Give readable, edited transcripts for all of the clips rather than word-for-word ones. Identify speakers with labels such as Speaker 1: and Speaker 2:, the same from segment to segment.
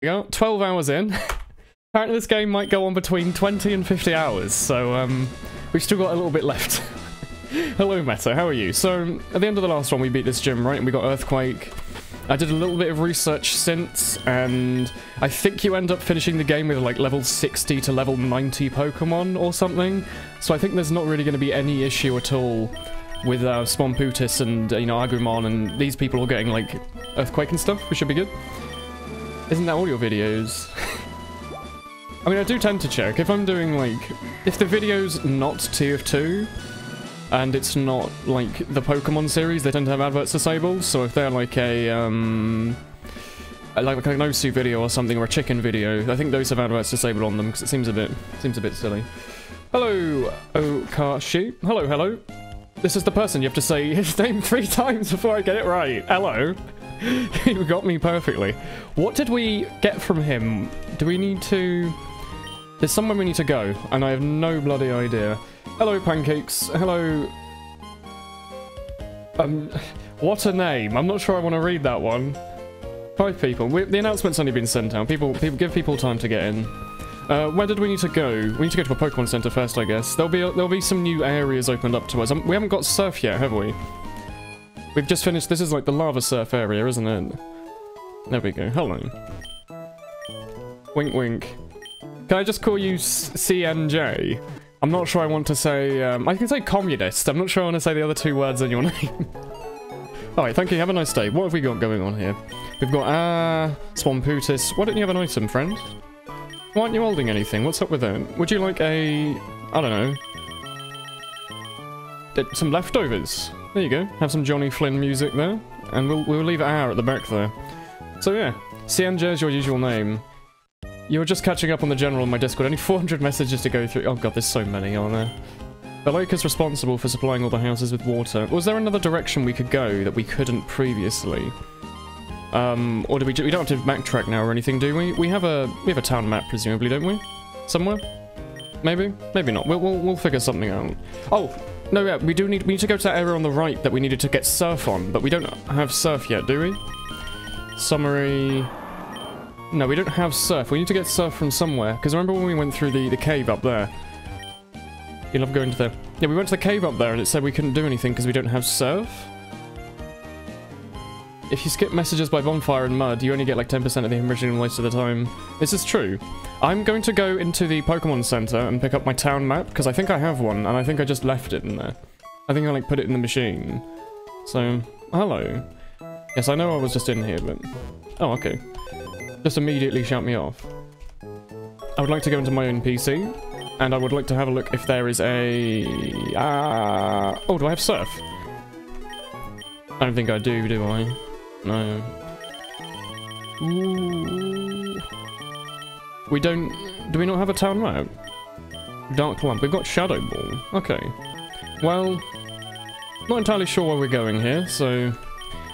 Speaker 1: We go, 12 hours in. Apparently this game might go on between 20 and 50 hours, so we've still got a little bit left. Hello Meta, how are you? So, at the end of the last one we beat this gym, right? And we got Earthquake. I did a little bit of research since, and I think you end up finishing the game with like level 60 to level 90 Pokemon or something. So I think there's not really going to be any issue at all with Swamputis and, you know, Agumon and these people all getting like Earthquake and stuff. We should be good. Isn't that all your videos? I mean, I do tend to check. If I'm doing like... If the video's not TF2, and it's not like the Pokemon series, they tend to have adverts disabled. So if they're like a like a Nosu video or something, or a chicken video, I think those have adverts disabled on them because it seems a bit silly. Hello, Okashi. Hello, hello. This is the person you have to say his name 3 times before I get it right. Hello. You got me perfectly. What did we get from him? Do we need to... There's somewhere we need to go, and I have no bloody idea. Hello, Pancakes. Hello. What a name. I'm not sure I want to read that one. 5 people. The announcement's only been sent out. People give people time to get in. Where did we need to go? We need to go to a Pokemon Center first, I guess. There'll be some new areas opened up to us. We haven't got Surf yet, have we? We've just finished. This is like the Lava Surf area, isn't it? There we go. Hello. Wink, wink. Can I just call you CNJ? I'm not sure I want to say... I can say communist. I'm not sure I want to say the other 2 words in your name. Alright, thank you. Have a nice day. What have we got going on here? We've got Swamputis. Why don't you have an item, friend? Why aren't you holding anything? What's up with that? Would you like a... I don't know. Some leftovers. There you go. Have some Johnny Flynn music there. And we'll leave at the back there. So yeah. CNJ is your usual name. You were just catching up on the general on my Discord. Only 400 messages to go through. Oh god, there's so many, aren't there? The lake is responsible for supplying all the houses with water. Was there another direction we could go that we couldn't previously? Or do we don't have to backtrack now or anything, do we? We have a town map, presumably, don't we? Somewhere? Maybe? Maybe not. We'll figure something out. Oh, no, yeah, we need to go to that area on the right that we needed to get Surf on, but we don't have Surf yet, do we? Summary... No, we don't have Surf. We need to get Surf from somewhere. Because remember when we went through the cave up there? You love going to the... Yeah, we went to the cave up there and it said we couldn't do anything because we don't have Surf. If you skip messages by Bonfire and Mud, you only get like 10% of the original most of the time. This is true. I'm going to go into the Pokemon Center and pick up my town map because I think I have one and I think I just left it in there. I think I like put it in the machine. So, hello. Yes, I know I was just in here, but... Oh, okay. Just immediately shout me off. I would like to go into my own PC, and I would like to have a look if there is a... Oh, do I have Surf? I don't think I do I? No. Ooh. We don't... Do we not have a town map? Dark Lump. We've got Shadow Ball. Okay. Well, not entirely sure where we're going here, so...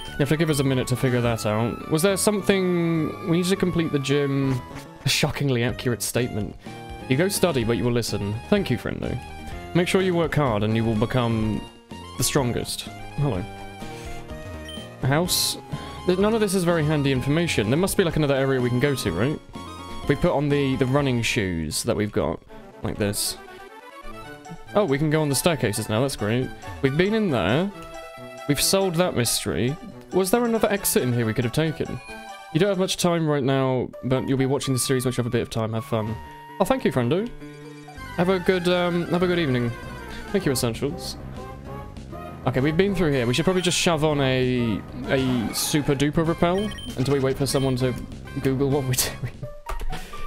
Speaker 1: You have to give us a minute to figure that out. Was there something... We need to complete the gym... A shockingly accurate statement. You go study, but you will listen. Thank you, friendo. Make sure you work hard and you will become... the strongest. Hello. House? None of this is very handy information. There must be like another area we can go to, right? We put on the running shoes that we've got. Like this. Oh, we can go on the staircases now. That's great. We've been in there. We've solved that mystery. Was there another exit in here we could have taken? You don't have much time right now, but you'll be watching the series once you have a bit of time. Have fun. Oh, thank you, friendo. Have a good evening. Thank you, Essentials. Okay, we've been through here. We should probably just shove on a super duper repel until we wait for someone to Google what we're doing.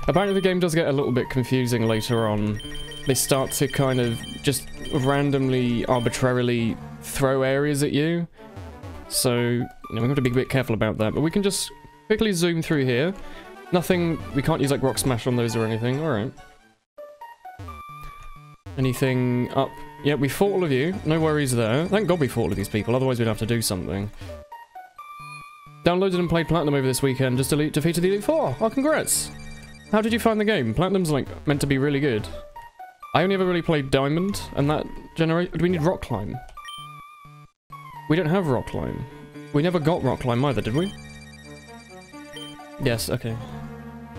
Speaker 1: Apparently the game does get a little bit confusing later on. They start to kind of just randomly, arbitrarily throw areas at you. So, you know, we have to be a bit careful about that, but we can just quickly zoom through here. Nothing, we can't use like Rock Smash on those or anything, alright. Anything up? Yeah, we fought all of you, no worries there. Thank God we fought all of these people, otherwise we'd have to do something. Downloaded and played Platinum over this weekend, just defeated the Elite Four. Oh, congrats! How did you find the game? Platinum's like meant to be really good. I only ever really played Diamond, and that do we need Rock Climb? We don't have Rock Climb. We never got Rock Climb either, did we? Yes, okay.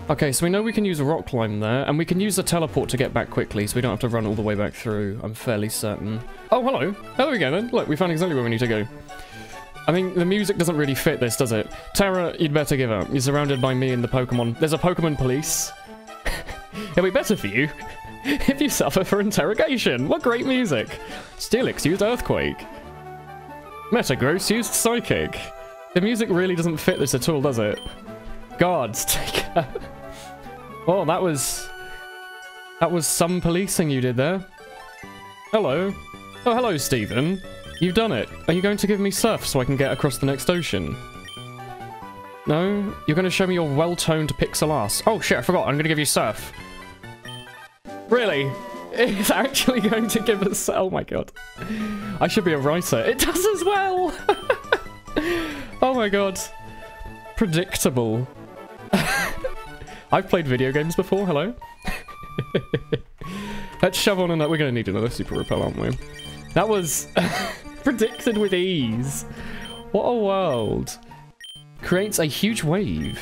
Speaker 1: Okay, so we know we can use a rock climb there, and we can use the teleport to get back quickly, so we don't have to run all the way back through, I'm fairly certain. Oh, hello. There we go then. Look, we found exactly where we need to go. I mean, the music doesn't really fit this, does it? Terra, you'd better give up. You're surrounded by me and the Pokemon. There's a Pokemon police. It'll be better for you if you suffer for interrogation. What great music. Steelix used Earthquake. Metagross used Psychic. The music really doesn't fit this at all, does it? Gods, take out. Oh, that was some policing you did there. Hello. Oh, hello, Stephen. You've done it. Are you going to give me surf so I can get across the next ocean? No? You're going to show me your well-toned pixel ass. Oh shit, I forgot. I'm going to give you surf. Really? It's actually going to give us... Oh my god. I should be a writer. It does as well! Oh my god. Predictable. I've played video games before, hello? Let's shove on another... We're going to need another super repel, aren't we? That was predicted with ease. What a world. Creates a huge wave.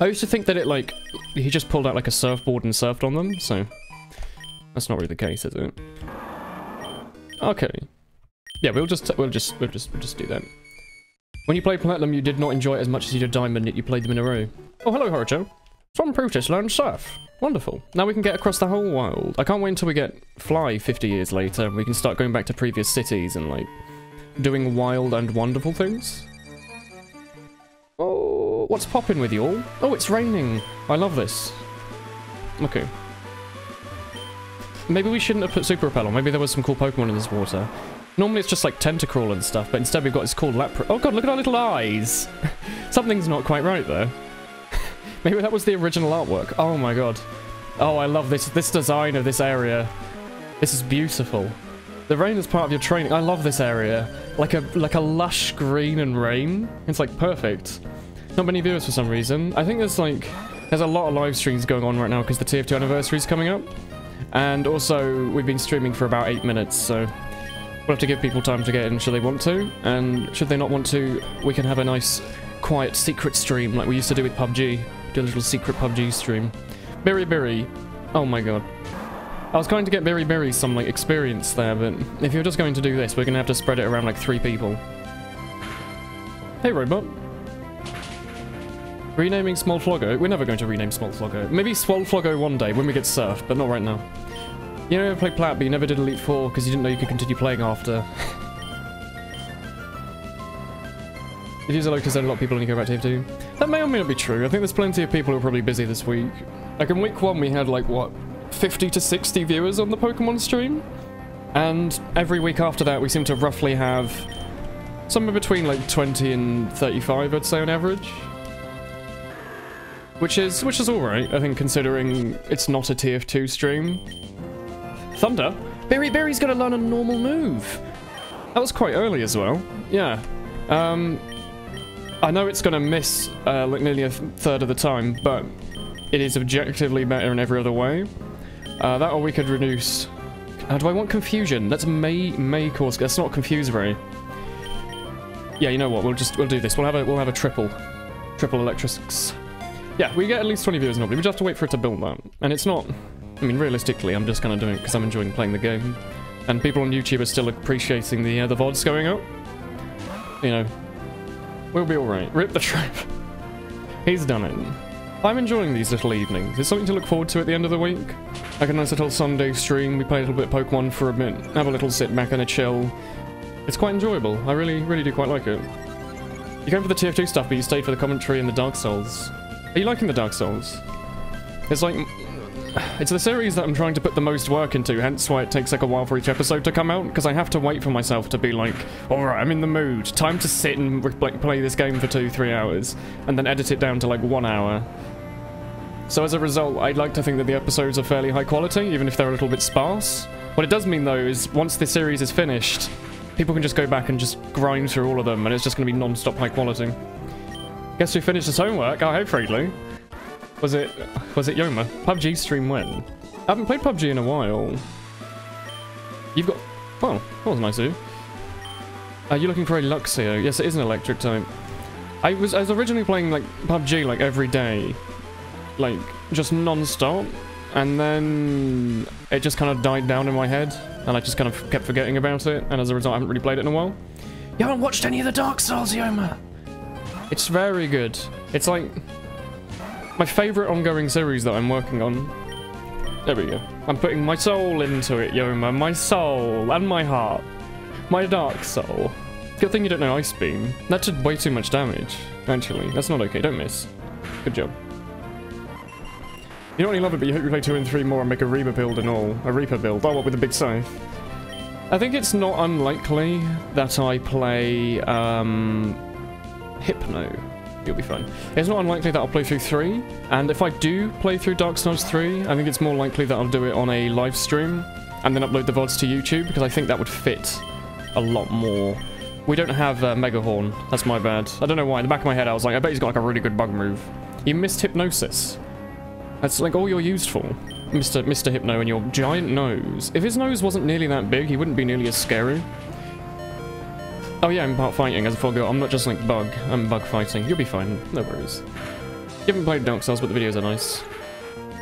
Speaker 1: I used to think that it, like, he just pulled out like a surfboard and surfed on them, so that's not really the case, is it? Okay. Yeah, we'll just do that. When you played Platinum, you did not enjoy it as much as you did Diamond, yet you played them in a row. Oh, hello, Horocho. From Brutus learned surf. Wonderful. Now we can get across the whole world. I can't wait until we get Fly 50 years later, and we can start going back to previous cities and, like, doing wild and wonderful things. Oh, what's popping with you all? Oh, it's raining. I love this. Okay. Maybe we shouldn't have put Super Repel on. Maybe there was some cool Pokemon in this water. Normally it's just like Tentacruel and stuff, but instead we've got this cool Lapras. Oh god, look at our little eyes! Something's not quite right there. Maybe that was the original artwork. Oh my god. Oh, I love this design of this area. This is beautiful. The rain is part of your training. I love this area. Like a lush green and rain. It's like perfect. Not many viewers for some reason. I think there's a lot of live streams going on right now because the TF2 anniversary is coming up. And also, we've been streaming for about 8 minutes, so we'll have to give people time to get in should they want to. And should they not want to, we can have a nice, quiet, secret stream like we used to do with PUBG. Do a little secret PUBG stream. Berry. Oh my god. I was going to get Berry some, like, experience there, but if you're just going to do this, we're going to have to spread it around, like, 3 people. Hey, Robot. Renaming Small Floggo? We're never going to rename Small Floggo. Maybe Swole Floggo one day, when we get surf, but not right now. You never played Plat, but you never did Elite Four, because you didn't know you could continue playing after. It is a lot because there are a lot of people only go back to TF2. That may or may not be true. I think there's plenty of people who are probably busy this week. Like, in week 1 we had, like, what, 50 to 60 viewers on the Pokemon stream? And every week after that we seem to roughly have somewhere between, like, 20 and 35, I'd say, on average. Which is alright, I think, considering it's not a TF2 stream. Thunder? Berry's gonna learn a normal move! That was quite early as well. Yeah. I know it's gonna miss, like, nearly a third of the time, but it is objectively better in every other way. That or we could reduce... do I want confusion? That's may cause... That's not Confuseray. Yeah, you know what, we'll do this. We'll have a triple electrics. Yeah, we get at least 20 viewers normally. We just have to wait for it to build that. And it's not... I mean, realistically, I'm just kind of doing it because I'm enjoying playing the game. And people on YouTube are still appreciating the VODs going up. You know, we'll be alright. Rip the trip. He's done it. I'm enjoying these little evenings. There's something to look forward to at the end of the week. Like a nice little Sunday stream. We play a little bit of Pokemon for a bit. Have a little sit back and a chill. It's quite enjoyable. I really do quite like it. You came for the TF2 stuff, but you stayed for the commentary and the Dark Souls. Are you liking the Dark Souls? It's like... It's the series that I'm trying to put the most work into, hence why it takes like a while for each episode to come out, because I have to wait for myself to be like, alright, I'm in the mood, time to sit and like play this game for 2-3 hours, and then edit it down to like 1 hour. So as a result, I'd like to think that the episodes are fairly high quality, even if they're a little bit sparse. What it does mean though is, once the series is finished, people can just go back and just grind through all of them, and it's just going to be non-stop high quality. Guess who finished his homework? Oh, hey, Friedley. Was it Yoma? PUBG stream when? I haven't played PUBG in a while. You've got... Well, that was nice of you. Are you looking for a Luxio? Yes, it is an electric type. I was originally playing like PUBG like every day, like just non-stop, and then it just kind of died down in my head, and I just kind of kept forgetting about it, and as a result I haven't really played it in a while. You haven't watched any of the Dark Souls, Yoma? It's very good. It's like my favourite ongoing series that I'm working on. There we go. I'm putting my soul into it, Yoma. My soul and my heart. My dark soul. Good thing you don't know Ice Beam. That did way too much damage, actually. That's not okay, don't miss. Good job. You don't really love it, but you hope you play 2 and 3 more and make a Reaper build and all. A Reaper build. Oh, what, with a big scythe? I think it's not unlikely that I play, Hypno. You'll be fine. It's not unlikely that I'll play through 3, and if I do play through Dark Souls 3, I think it's more likely that I'll do it on a live stream, and then upload the VODs to YouTube, because I think that would fit a lot more. We don't have Mega Horn. That's my bad. I don't know why. In the back of my head, I was like, I bet he's got like a really good bug move. You missed Hypnosis. That's like all you're used for, Mr. Hypno and your giant nose. If his nose wasn't nearly that big, he wouldn't be nearly as scary. Oh yeah, I'm part fighting, as I forgot. I'm not just like bug. I'm bug fighting. You'll be fine. No worries. You haven't played Dark Souls, but the videos are nice.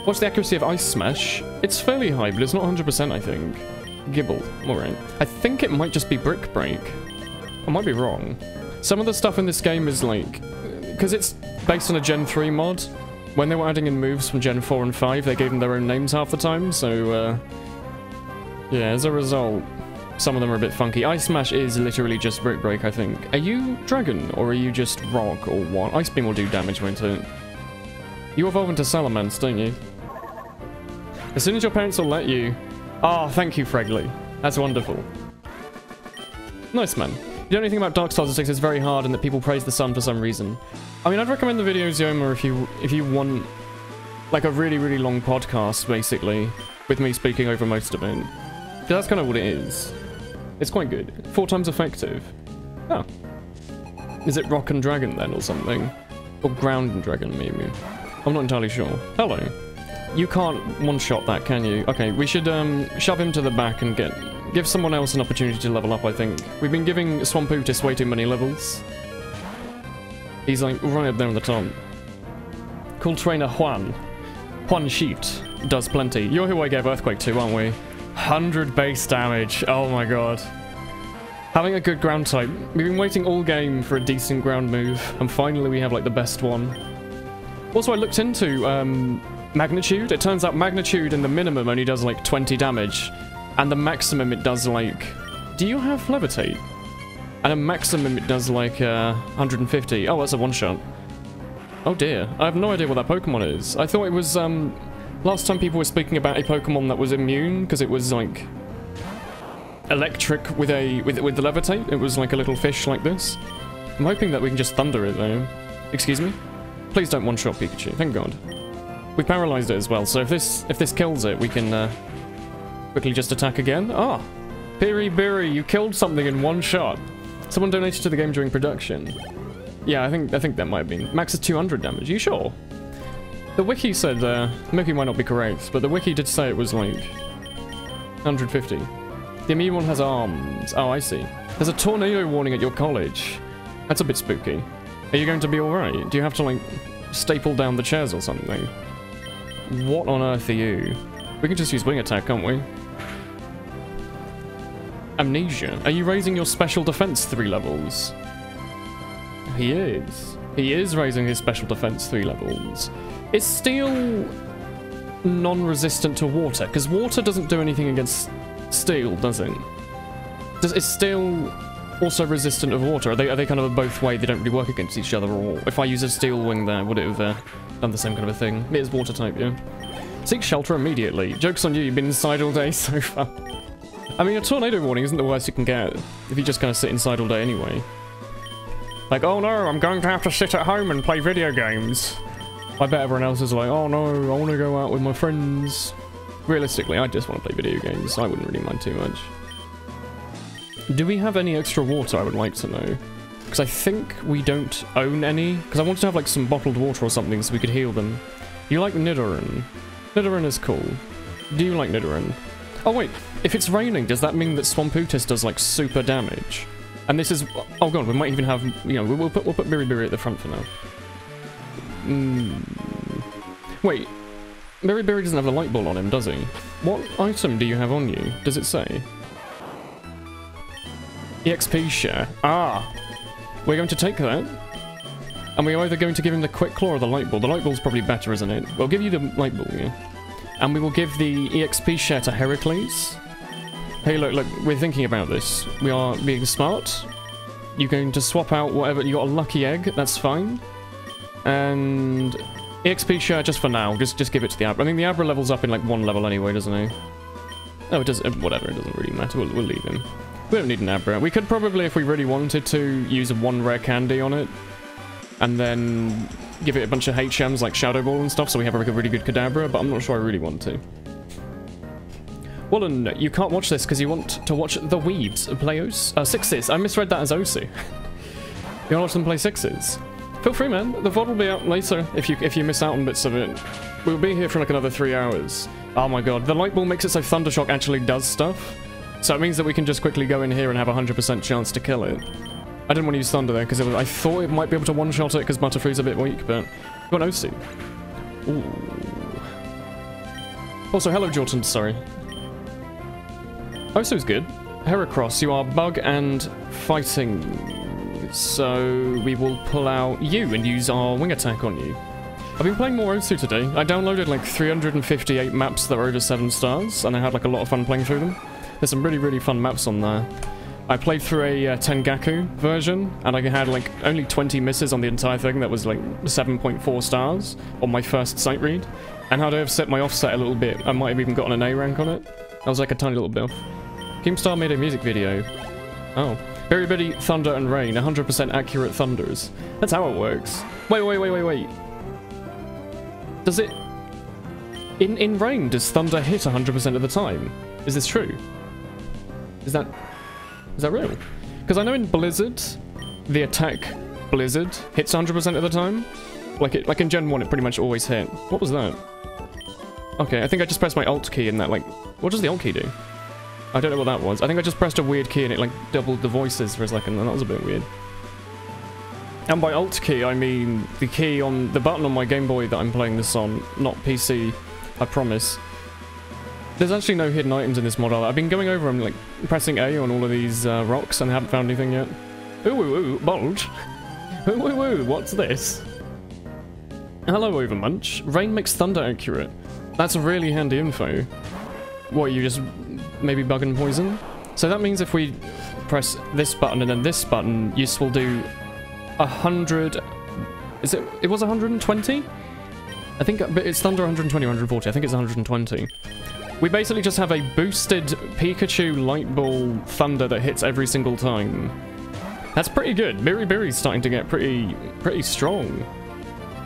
Speaker 1: What's the accuracy of Ice Smash? It's fairly high, but it's not 100%, I think. Gibble. Alright. I think it might just be Brick Break. I might be wrong. Some of the stuff in this game is like... Because it's based on a Gen 3 mod, when they were adding in moves from Gen 4 and 5, they gave them their own names half the time, so... yeah, as a result, some of them are a bit funky. Ice Smash is literally just Brick Break, I think. Are you Dragon, or are you just Rock, or what? Ice Beam will do damage, won't it? You evolve into Salamence, don't you? As soon as your parents will let you... Ah, thank you, Fregley. That's wonderful. Nice, man. You know anything about Dark Souls 6 is very hard and that people praise the sun for some reason. I mean, I'd recommend the videos, Yoma, if you want like a really, really long podcast, basically, with me speaking over most of it. Because that's kind of what it is. It's quite good. 4 times effective. Oh. Is it Rock and Dragon then, or something? Or Ground and Dragon, maybe? I'm not entirely sure. Hello. You can't one-shot that, can you? Okay, we should shove him to the back and give someone else an opportunity to level up, I think. We've been giving Swamputis way too many levels. He's like right up there on the top. Cool trainer Juan. Juan Sheet does plenty. You're who I gave Earthquake to, aren't we? 100 base damage. Oh my god. Having a good ground type. We've been waiting all game for a decent ground move, and finally we have like the best one. Also, I looked into Magnitude. It turns out Magnitude in the minimum only does like 20 damage. And the maximum it does like... Do you have Levitate? And a maximum it does like 150. Oh, that's a one-shot. Oh dear. I have no idea what that Pokemon is. I thought it was... Last time people were speaking about a Pokemon that was immune, because it was like... electric with the Levitate. It was like a little fish like this. I'm hoping that we can just thunder it though. Excuse me? Please don't one-shot Pikachu. Thank God. We paralyzed it as well, so if this kills it, we can... quickly just attack again. Ah! Ter-ri-bly, you killed something in one shot. Someone donated to the game during production. Yeah, I think that might have been. Max is 200 damage. Are you sure? The wiki said, Mickey might not be correct, but the wiki did say it was like 150. The immune one has arms. Oh, I see. There's a tornado warning at your college. That's a bit spooky. Are you going to be alright? Do you have to like staple down the chairs or something? What on earth are you? We can just use wing attack, can't we? Amnesia. Are you raising your special defense 3 levels? He is. He is raising his special defense 3 levels. It's still non-resistant to water, because water doesn't do anything against steel, does it? It's still also resistant of water. Are they kind of a both way? They don't really work against each other, or if I use a steel wing there, would it have done the same kind of a thing? It is water type, yeah. Seek shelter immediately. Joke's on you, you've been inside all day so far. I mean, a tornado warning isn't the worst you can get, if you just kind of sit inside all day anyway. Like, oh no, I'm going to have to sit at home and play video games. I bet everyone else is like, oh no, I want to go out with my friends. Realistically, I just want to play video games, I wouldn't really mind too much. Do we have any extra water, I would like to know? Because I think we don't own any, because I wanted to have like some bottled water or something so we could heal them. You like Nidoran? Nidoran is cool. Do you like Nidoran? Oh wait, if it's raining, does that mean that Swamputis does like super damage? And this is... Oh god, we might even have... You know, we'll put ter-ri-bly at the front for now. Wait. Ter-ri-bly doesn't have a light ball on him, does he? What item do you have on you? Does it say? EXP share. Ah! We're going to take that. And we're either going to give him the quick claw or the light ball. The light ball's probably better, isn't it? We'll give you the light ball, yeah. And we will give the EXP share to Heracross. Hey, look, we're thinking about this. We are being smart. You're going to swap out whatever... You got a lucky egg, that's fine. And... EXP share just for now. Just give it to the Abra. I think the Abra levels up in like 1 level anyway, doesn't he? Oh, it does... Whatever, it doesn't really matter. We'll leave him. We don't need an Abra. We could probably, if we really wanted to, use 1 rare candy on it. And then give it a bunch of HMs like Shadow Ball and stuff, so we have a really good Kadabra, but I'm not sure I really want to. Wallen, you can't watch this because you want to watch the Weebs play Sixes. I misread that as Osu. You want to watch them play Sixes? Feel free, man. The VOD will be out later if you miss out on bits of it. We'll be here for like another 3 hours. Oh my god, the light ball makes it so Thundershock actually does stuff. So it means that we can just quickly go in here and have a 100% chance to kill it. I didn't want to use Thunder there because I thought it might be able to one-shot it because Butterfree's a bit weak, but... Got Osu. Ooh. Also, hello Jordan, sorry. Osu's good. Heracross, you are bug and fighting. So we will pull out you and use our wing attack on you. I've been playing more Osu today. I downloaded like 358 maps that are over 7 stars, and I had like a lot of fun playing through them. There's some really fun maps on there. I played through a Tengaku version, and I had like only 20 misses on the entire thing. That was like 7.4 stars on my first sight read. And had I have set my offset a little bit, I might have even gotten an A rank on it. That was like a tiny little buff. Keemstar made a music video. Oh. Ter-ri-bly, Thunder and Rain, 100% accurate thunders. That's how it works. Wait. Does it... In Rain, does Thunder hit 100% of the time? Is this true? Is that real? Because I know in Blizzard, the attack Blizzard hits 100% of the time. Like in Gen 1, it pretty much always hit. What was that? Okay, I think I just pressed my Alt key and that, like... What does the Alt key do? I don't know what that was. I think I just pressed a weird key and it, like, doubled the voices for a second, and that was a bit weird. And by Alt key, I mean the key on... the button on my Game Boy that I'm playing this on, not PC, I promise. There's actually no hidden items in this model. I've been going over and, like, pressing A on all of these rocks and haven't found anything yet. Ooh, bulge. Ooh, what's this? Hello, Overmunch. Rain makes Thunder accurate. That's really handy info. What, you just maybe bug and poison? So that means if we press this button and then this button, this will do 100... Is it? It was 120? I think it's Thunder 120, 140. I think it's 120. We basically just have a boosted Pikachu Light Ball Thunder that hits every single time. That's pretty good. Ter-ri-bly's starting to get pretty strong.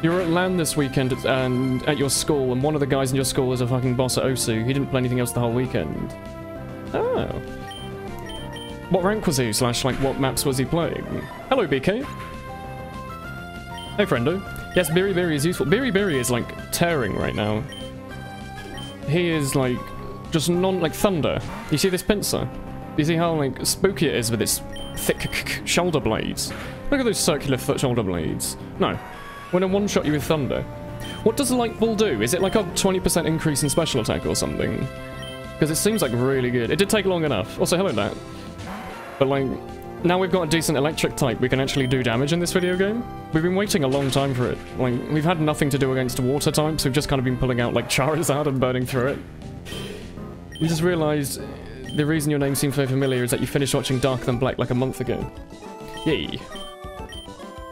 Speaker 1: You're at LAN this weekend and at your school, and one of the guys in your school is a fucking boss at Osu. He didn't play anything else the whole weekend. Oh. What rank was he? Slash, like, what maps was he playing? Hello, BK. Hey, friendo. Yes, ter-ri-bly is useful. Ter-ri-bly is, like, tearing right now. He is, like, just like, Thunder. You see this pincer? You see how, like, spooky it is with its thick shoulder blades? Look at those circular shoulder blades. No. When I one-shot you with Thunder. What does the Light Ball do? Is it like a 20% increase in special attack or something? Because it seems like really good. It did take long enough. Also, hello, Nat. But, like, now we've got a decent electric type, we can actually do damage in this video game. We've been waiting a long time for it. Like, we've had nothing to do against water types, we've just kind of been pulling out, like, Charizard and burning through it. We just realised the reason your name seems so familiar is that you finished watching Darker Than Black like a month ago. Yay.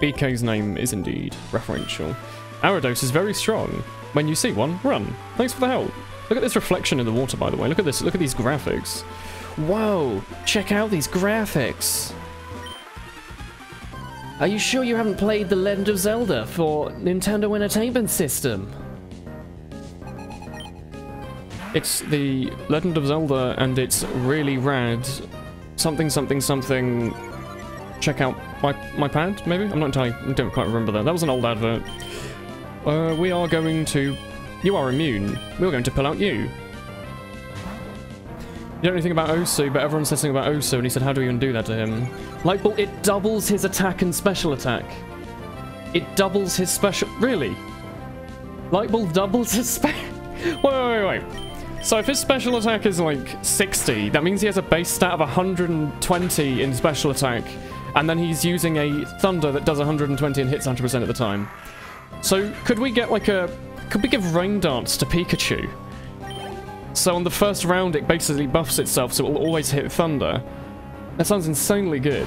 Speaker 1: BK's name is indeed referential. Arados is very strong. When you see one, run. Thanks for the help. Look at this reflection in the water, by the way. Look at this. Look at these graphics. Whoa! Check out these graphics! Are you sure you haven't played The Legend of Zelda for Nintendo Entertainment System? It's the Legend of Zelda and it's really rad. Something. Check out my pad, maybe? I'm not entirely... I don't quite remember that. That was an old advert. We are going to... You are immune. We're going to pull out you. You don't know anything about Osu, but everyone says something about Osu, and he said, how do we even do that to him? Light Ball, it doubles his attack and special attack. It doubles his special... Really? Light Ball doubles his special... Wait. So if his special attack is like 60, that means he has a base stat of 120 in special attack, and then he's using a Thunder that does 120 and hits 100% of the time. So could we get like a... Could we give Rain Darts to Pikachu? So on the first round, it basically buffs itself, so it will always hit Thunder. That sounds insanely good.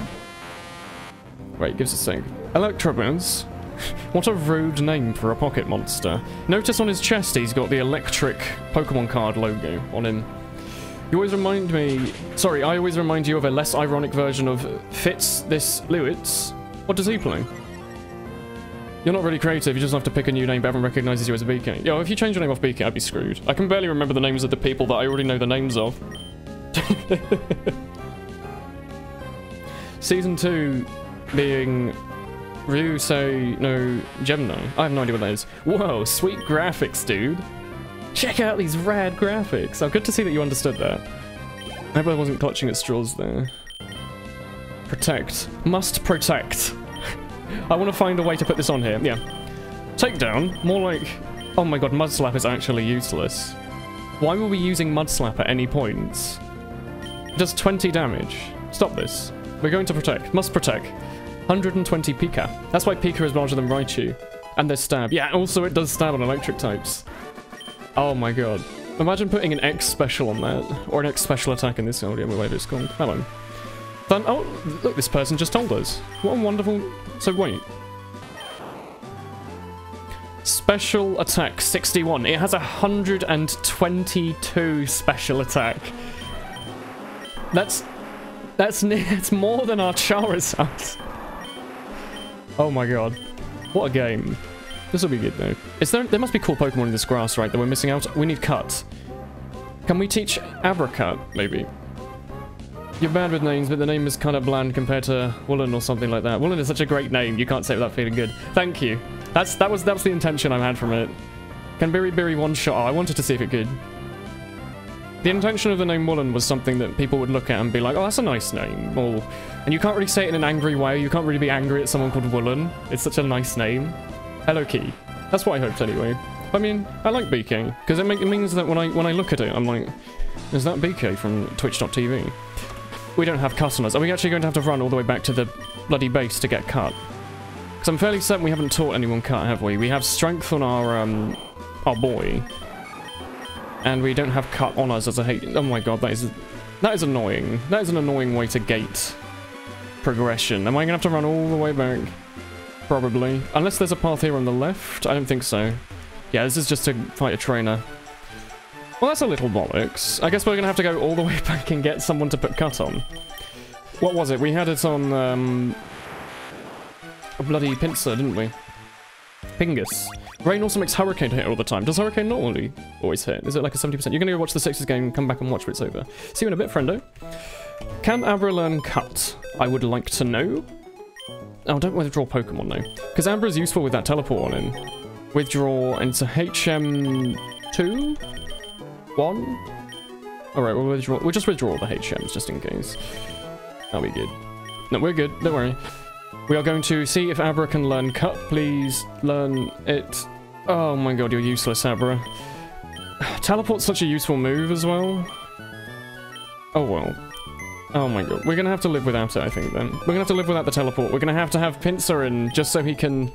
Speaker 1: Wait, gives us a thing. Electrobuzz. What a rude name for a pocket monster. Notice on his chest he's got the electric Pokemon card logo on him. You always remind me... Sorry, I always remind you of a less ironic version of Fitz this Lewitz. What does he play? You're not really creative, you just have to pick a new name, but everyone recognises you as a BK. Yo, if you change your name off BK, I'd be screwed. I can barely remember the names of the people that I already know the names of. Season 2 being Ryusei no Gemini. I have no idea what that is. Whoa, sweet graphics, dude. Check out these rad graphics. Oh, good to see that you understood that. I hope I wasn't clutching at straws there. Protect. Must protect. I want to find a way to put this on here. Yeah. Takedown. More like... Oh my god, Mud Slap is actually useless. Why were we using Mud Slap at any points? It does 20 damage. Stop this. We're going to protect. Must protect. 120 Pika. That's why Pika is larger than Raichu. And there's stab. Yeah, also it does stab on electric types. Oh my god. Imagine putting an X special on that. Or an X special attack in this audio, whatever it's called. Hello. Oh, look, this person just told us. What a wonderful... So, wait. Special attack, 61. It has 122 special attack. That's more than our Charizard. Oh my god. What a game. This will be good, though. There must be cool Pokemon in this grass, right, that we're missing out? We need Cut. Can we teach Abracut, maybe? You're bad with names, but the name is kind of bland compared to Woolen or something like that. Woolen is such a great name, you can't say it without feeling good. Thank you. That was the intention I had from it. Can Ter-ri-bly one shot? Oh, I wanted to see if it could. The intention of the name Woolen was something that people would look at and be like, oh, that's a nice name. Or, and you can't really say it in an angry way. You can't really be angry at someone called Woolen. It's such a nice name. Hello Key. That's what I hoped anyway. I mean, I like BK, because it means that when I look at it, I'm like, is that BK from Twitch.tv? We don't have Cut on us. Are we actually going to have to run all the way back to the bloody base to get Cut? Because I'm fairly certain we haven't taught anyone Cut, have we? We have Strength on our boy. And we don't have Cut on us as a hate. Oh my god, that is annoying. That is an annoying way to gate progression. Am I going to have to run all the way back? Probably. Unless there's a path here on the left. I don't think so. Yeah, this is just to fight a trainer. Well, that's a little bollocks. I guess we're going to have to go all the way back and get someone to put Cut on. What was it? We had it on, a bloody Pinsir, didn't we? Pingus. Rain also makes Hurricane hit all the time. Does Hurricane not always hit? Is it like a 70%? You're going to go watch the Sixers game and come back and watch when it's over. See you in a bit, friendo. Can Abra learn Cut? I would like to know. Oh, don't withdraw Pokemon, no. Because Abra is useful with that teleport on him. Withdraw into HM2? 1? Alright, we'll just withdraw the HMs just in case. That'll be good. No, we're good, don't worry. We are going to see if Abra can learn Cut. Please learn it. Oh my god, you're useless, Abra. Teleport's such a useful move as well. Oh well. Oh my god. We're gonna have to live without it, I think, then. We're gonna have to live without the teleport. We're gonna have to have Pinsir in just so he can...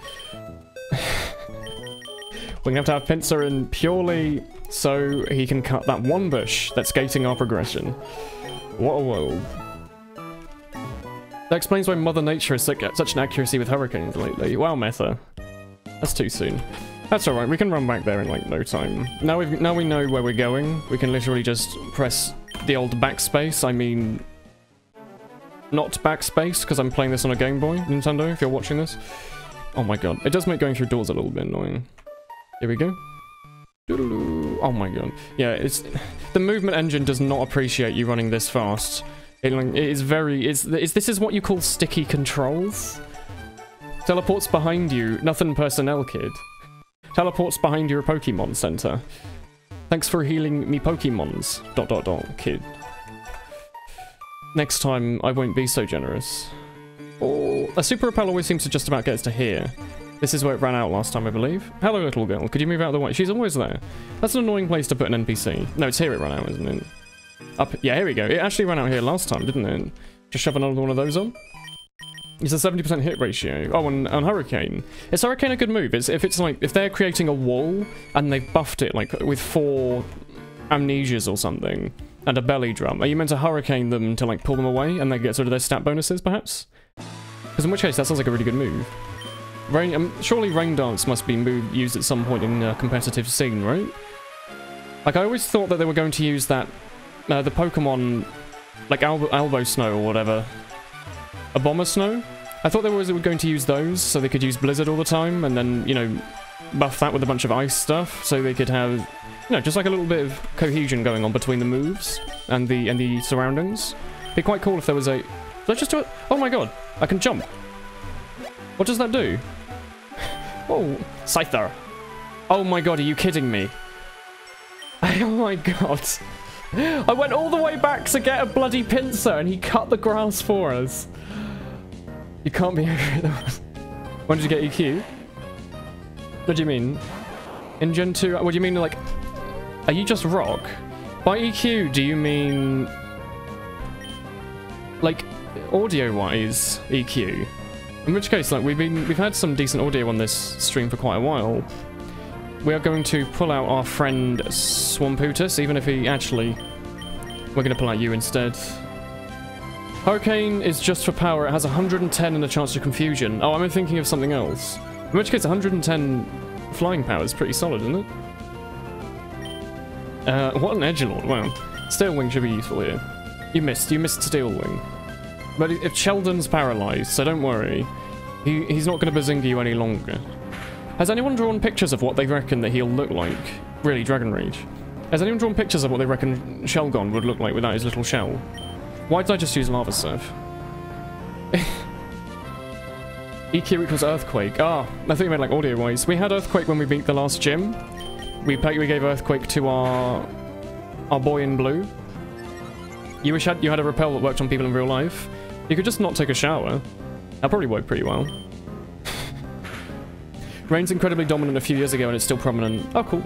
Speaker 1: We're gonna have to have Pinsir in purely so he can cut that one bush that's gating our progression. What a world. That explains why Mother Nature has such an accuracy with hurricanes lately. Wow, Meta. That's too soon. That's alright, we can run back there in like no time. Now we know where we're going, we can literally just press the old backspace. I mean... not backspace, because I'm playing this on a Game Boy, Nintendo, if you're watching this. Oh my god. It does make going through doors a little bit annoying. Here we go. Oh my god. Yeah, it's... the movement engine does not appreciate you running this fast. It is very... This is what you call sticky controls? Teleports behind you. Nothing personnel, kid. Teleports behind your Pokemon Center. Thanks for healing me Pokemons. ... kid. next time I won't be so generous. Oh, a super repel always seems to just about get us to here. This is where it ran out last time, I believe. Hello, little girl. Could you move out of the way? She's always there. That's an annoying place to put an NPC. No, it's here it ran out, isn't it? Up. Yeah, here we go. It actually ran out here last time, didn't it? Just shove another one of those on. It's a 70% hit ratio. Oh, and Hurricane. Is Hurricane a good move? If they're creating a wall and they've buffed it like with 4 amnesias or something and a belly drum, are you meant to Hurricane them to like pull them away and they get sort of their stat bonuses, perhaps? Because in which case that sounds like a really good move. Surely Rain Dance must be used at some point in a competitive scene, right? Like, I always thought that they were going to use that, the Pokemon, like Elbow Snow or whatever. A Bomber Snow? I thought they were going to use those so they could use Blizzard all the time and then, you know, buff that with a bunch of ice stuff so they could have, you know, just like a little bit of cohesion going on between the moves and the surroundings. It'd be quite cool if there was a... Let's just do it. Oh my god, I can jump. What does that do? Oh, Scyther. Oh my god, are you kidding me? Oh my god. I went all the way back to get a bloody pincer and he cut the grass for us. You can't be over it. When did you get EQ? What do you mean? In Gen 2? What do you mean, like... Are you just rock? By EQ, do you mean... like, audio-wise EQ? In which case, like, we've had some decent audio on this stream for quite a while. We are going to pull out our friend Swamputus, even if he actually... We're going to pull out you instead. Hurricane is just for power. It has 110 and a chance of confusion. Oh, I'm thinking of something else. In which case, 110 flying power is pretty solid, isn't it? What an edgelord. Wow. Steel Wing should be useful here. You missed Steel Wing. But if Sheldon's paralyzed, so don't worry. He's not going to bazinga you any longer. Has anyone drawn pictures of what they reckon that he'll look like? Really, Dragon Rage. Has anyone drawn pictures of what they reckon Shelgon would look like without his little shell? Why did I just use Lava Surf? EQ equals Earthquake. Ah, I think you meant like audio-wise. We had Earthquake when we beat the last gym. We gave Earthquake to our boy in blue. You wish you had a repel that worked on people in real life. You could just not take a shower. That probably worked pretty well. Rain's incredibly dominant a few years ago and it's still prominent. Oh, cool.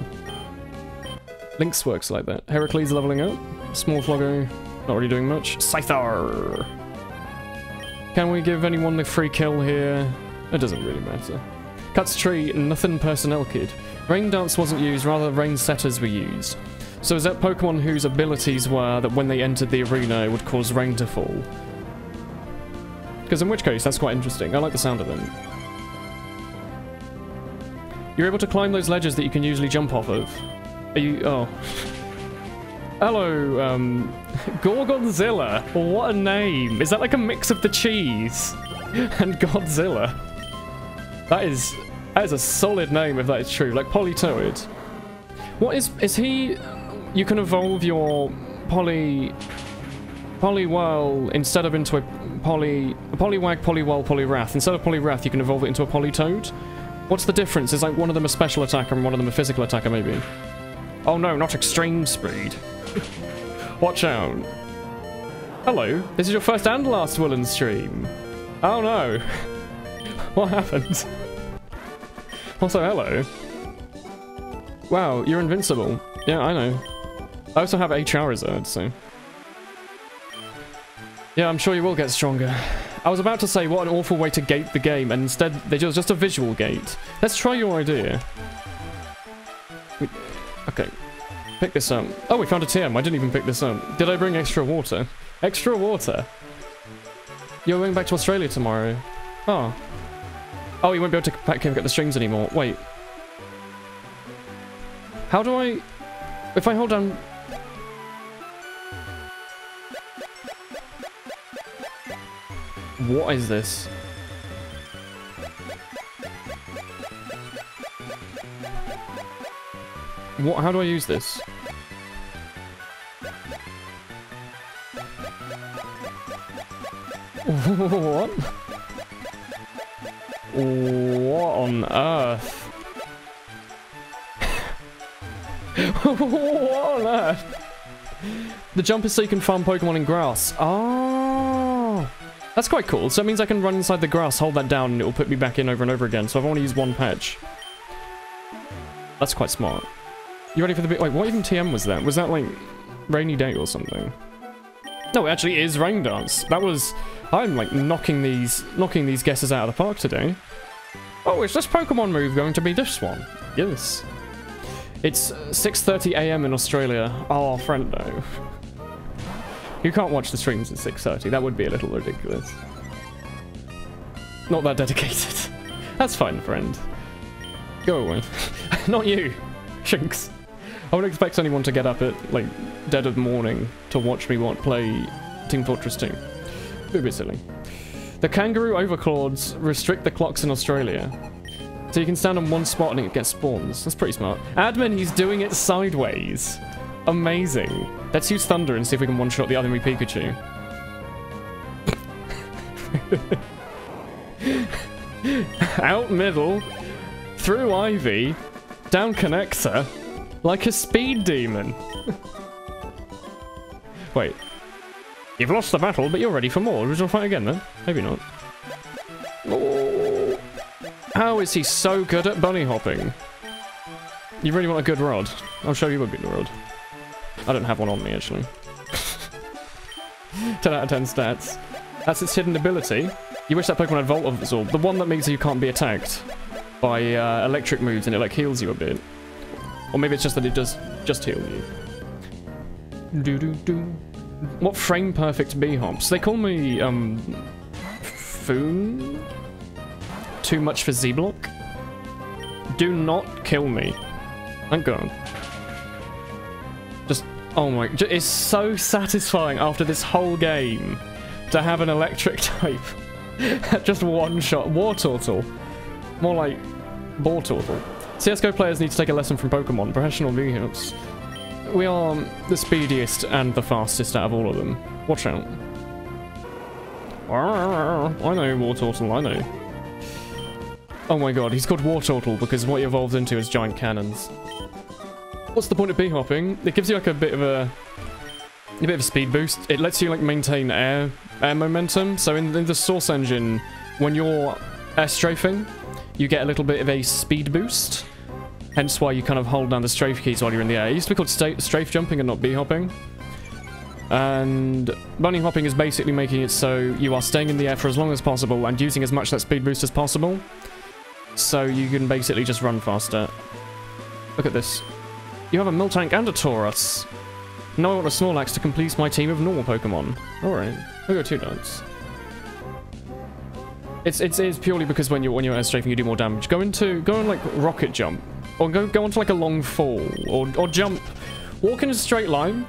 Speaker 1: Lynx works like that. Heracles leveling up. Small Floggo, not really doing much. Scyther! Can we give anyone the free kill here? It doesn't really matter. Cuts tree, nothing personnel kid. Rain Dance wasn't used, rather Rain Setters were used. So is that Pokemon whose abilities were that when they entered the arena it would cause rain to fall? Because in which case, that's quite interesting. I like the sound of them. You're able to climb those ledges that you can usually jump off of. Are you... oh. Hello, Gorgonzilla. What a name. Is that like a mix of the cheese and Godzilla? That is a solid name if that is true. Like Politoed. What is he... You can evolve your Poliwhirl instead of into a Poliwag, Poliwhirl, Poliwrath. Instead of Poliwrath, you can evolve it into a Politoed. What's the difference? Is like one of them a special attacker and one of them a physical attacker, maybe? Oh no, not extreme speed. Watch out. Hello, this is your first and last Willen stream. Oh no. What happened? Also, hello. Wow, you're invincible. Yeah, I know. I also have a Charizard, so... Yeah, I'm sure you will get stronger. I was about to say, what an awful way to gate the game, and instead, they just a visual gate. Let's try your idea. Okay. Pick this up. Oh, we found a TM. I didn't even pick this up. Did I bring extra water? Extra water? You're going back to Australia tomorrow. Oh. Oh, you won't be able to get the strings anymore. Wait. How do I... If I hold down... What is this? What? How do I use this? What? What on earth? What on earth? The jump is so you can farm Pokemon in grass. Ah. That's quite cool. So it means I can run inside the grass, hold that down, and it will put me back in over and over again. So I've only used one patch. That's quite smart. You ready for the bit? Wait, what even TM was that? Was that like rainy day or something? No, it actually is rain dance. That was... I'm like knocking these guesses out of the park today. Oh, is this Pokemon move going to be this one? Yes. It's 6:30 AM in Australia. Oh, friendo. You can't watch the streams at 6:30. That would be a little ridiculous. Not that dedicated. That's fine, friend. Go away. Not you. Shinx. I wouldn't expect anyone to get up at, like, dead of morning to watch me play Team Fortress 2. Be a bit silly. The kangaroo overclawds restrict the clocks in Australia. So you can stand on one spot and it gets spawns. That's pretty smart. Admin, he's doing it sideways. Amazing. Let's use Thunder and see if we can one-shot the enemy Pikachu. Out middle, through Ivy, down Connector, like a speed demon. Wait. You've lost the battle, but you're ready for more. Would you fight again then? Maybe not. Oh. How is he so good at bunny hopping? You really want a good rod? I'll show you a good rod. I don't have one on me, actually. 10 out of 10 stats. That's its hidden ability. You wish that Pokemon had Volt Absorb. The one that means you can't be attacked by electric moves and it like heals you a bit. Or maybe it's just that it does just heal you. Do-do-do. What frame perfect B-hops? They call me, Foon? Too much for Z-Block? Do not kill me. Thank God. Just, oh my, it's so satisfying after this whole game to have an electric type. Just one shot. Wartortle. More like Bortortle. CSGO players need to take a lesson from Pokemon. Professional V-hops. We are the speediest and the fastest out of all of them. Watch out. I know, Wartortle, I know. Oh my god, he's called Wartortle because what he evolves into is giant cannons. What's the point of bee-hopping? It gives you like a bit of a speed boost. It lets you like maintain air momentum. So in the Source Engine, when you're air strafing, you get a little bit of a speed boost. Hence why you kind of hold down the strafe keys while you're in the air. It used to be called strafe jumping and not bee hopping. And bunny hopping is basically making it so you are staying in the air for as long as possible and using as much that speed boost as possible. So you can basically just run faster. Look at this. You have a Miltank and a Tauros. Now I want a Snorlax to complete my team of normal Pokemon. Alright, we'll go 2 dots. It's purely because when you're air strafing you do more damage. Go on like rocket jump. Or go onto like a long fall. Or jump. Walk in a straight line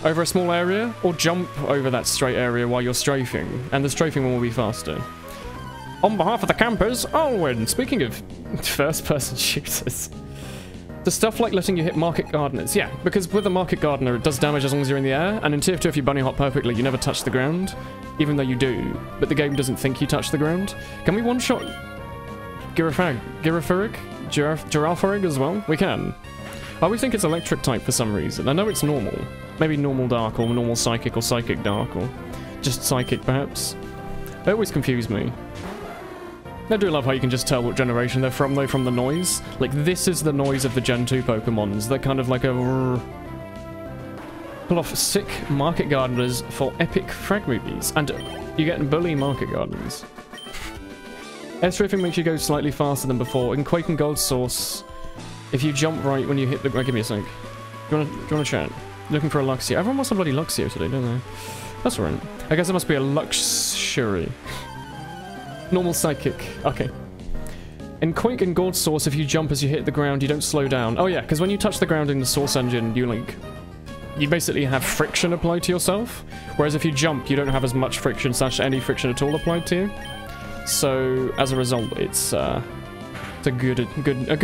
Speaker 1: over a small area. Or jump over that straight area while you're strafing. And the strafing one will be faster. On behalf of the campers, I'll win. Speaking of first-person shooters. The stuff like letting you hit Market Gardeners. Yeah, because with a Market Gardener, it does damage as long as you're in the air. And in Tier 2, if you bunny hop perfectly, you never touch the ground. Even though you do. But the game doesn't think you touch the ground. Can we one-shot Girafarig as well? We can. I always think it's electric type for some reason. I know it's normal. Maybe normal dark or normal psychic or psychic dark or just psychic perhaps. They always confuse me. I do love how you can just tell what generation they're from though from the noise. Like this is the noise of the Gen 2 Pokemons. They're kind of like a... Pull off sick Market Gardeners for epic frag movies. And you get bully Market Gardeners. Air strafing makes you go slightly faster than before. In Quake and Gold Source, if you jump right when you hit the... Oh, give me a sec. Do you wanna chat? Looking for a Luxio. Everyone wants a bloody Luxio today, don't they? That's alright. I guess it must be a Luxury. Normal Psychic. Okay. In Quake and Gold Source, if you jump as you hit the ground, you don't slow down. Oh yeah, because when you touch the ground in the Source Engine, you basically have friction applied to yourself. Whereas if you jump, you don't have as much friction / any friction at all applied to you. So as a result, it's a good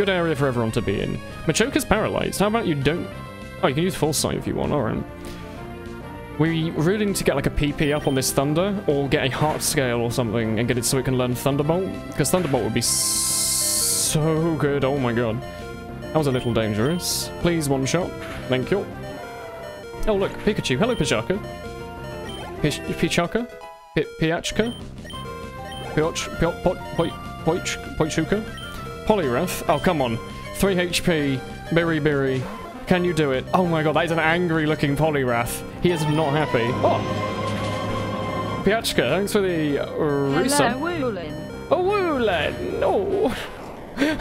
Speaker 1: area for everyone to be in. Machoka's paralyzed. How about you don't... Oh, you can use Full Sight if you want. Alright. We really need to get like a PP up on this Thunder, or get a Heart Scale or something, and get it so it can learn Thunderbolt. Because Thunderbolt would be so good. Oh my god. That was a little dangerous. Please one shot. Thank you. Oh look, Pikachu. Hello, Pichaka. Pichaka? Piachka? Poichuka? Poliwrath? Oh, come on. 3 HP, Ter-ri-bly. Can you do it? Oh my god, that is an angry looking Poliwrath. He is not happy. Oh! Piachka, thanks for the resub. Oh, Woolen! No!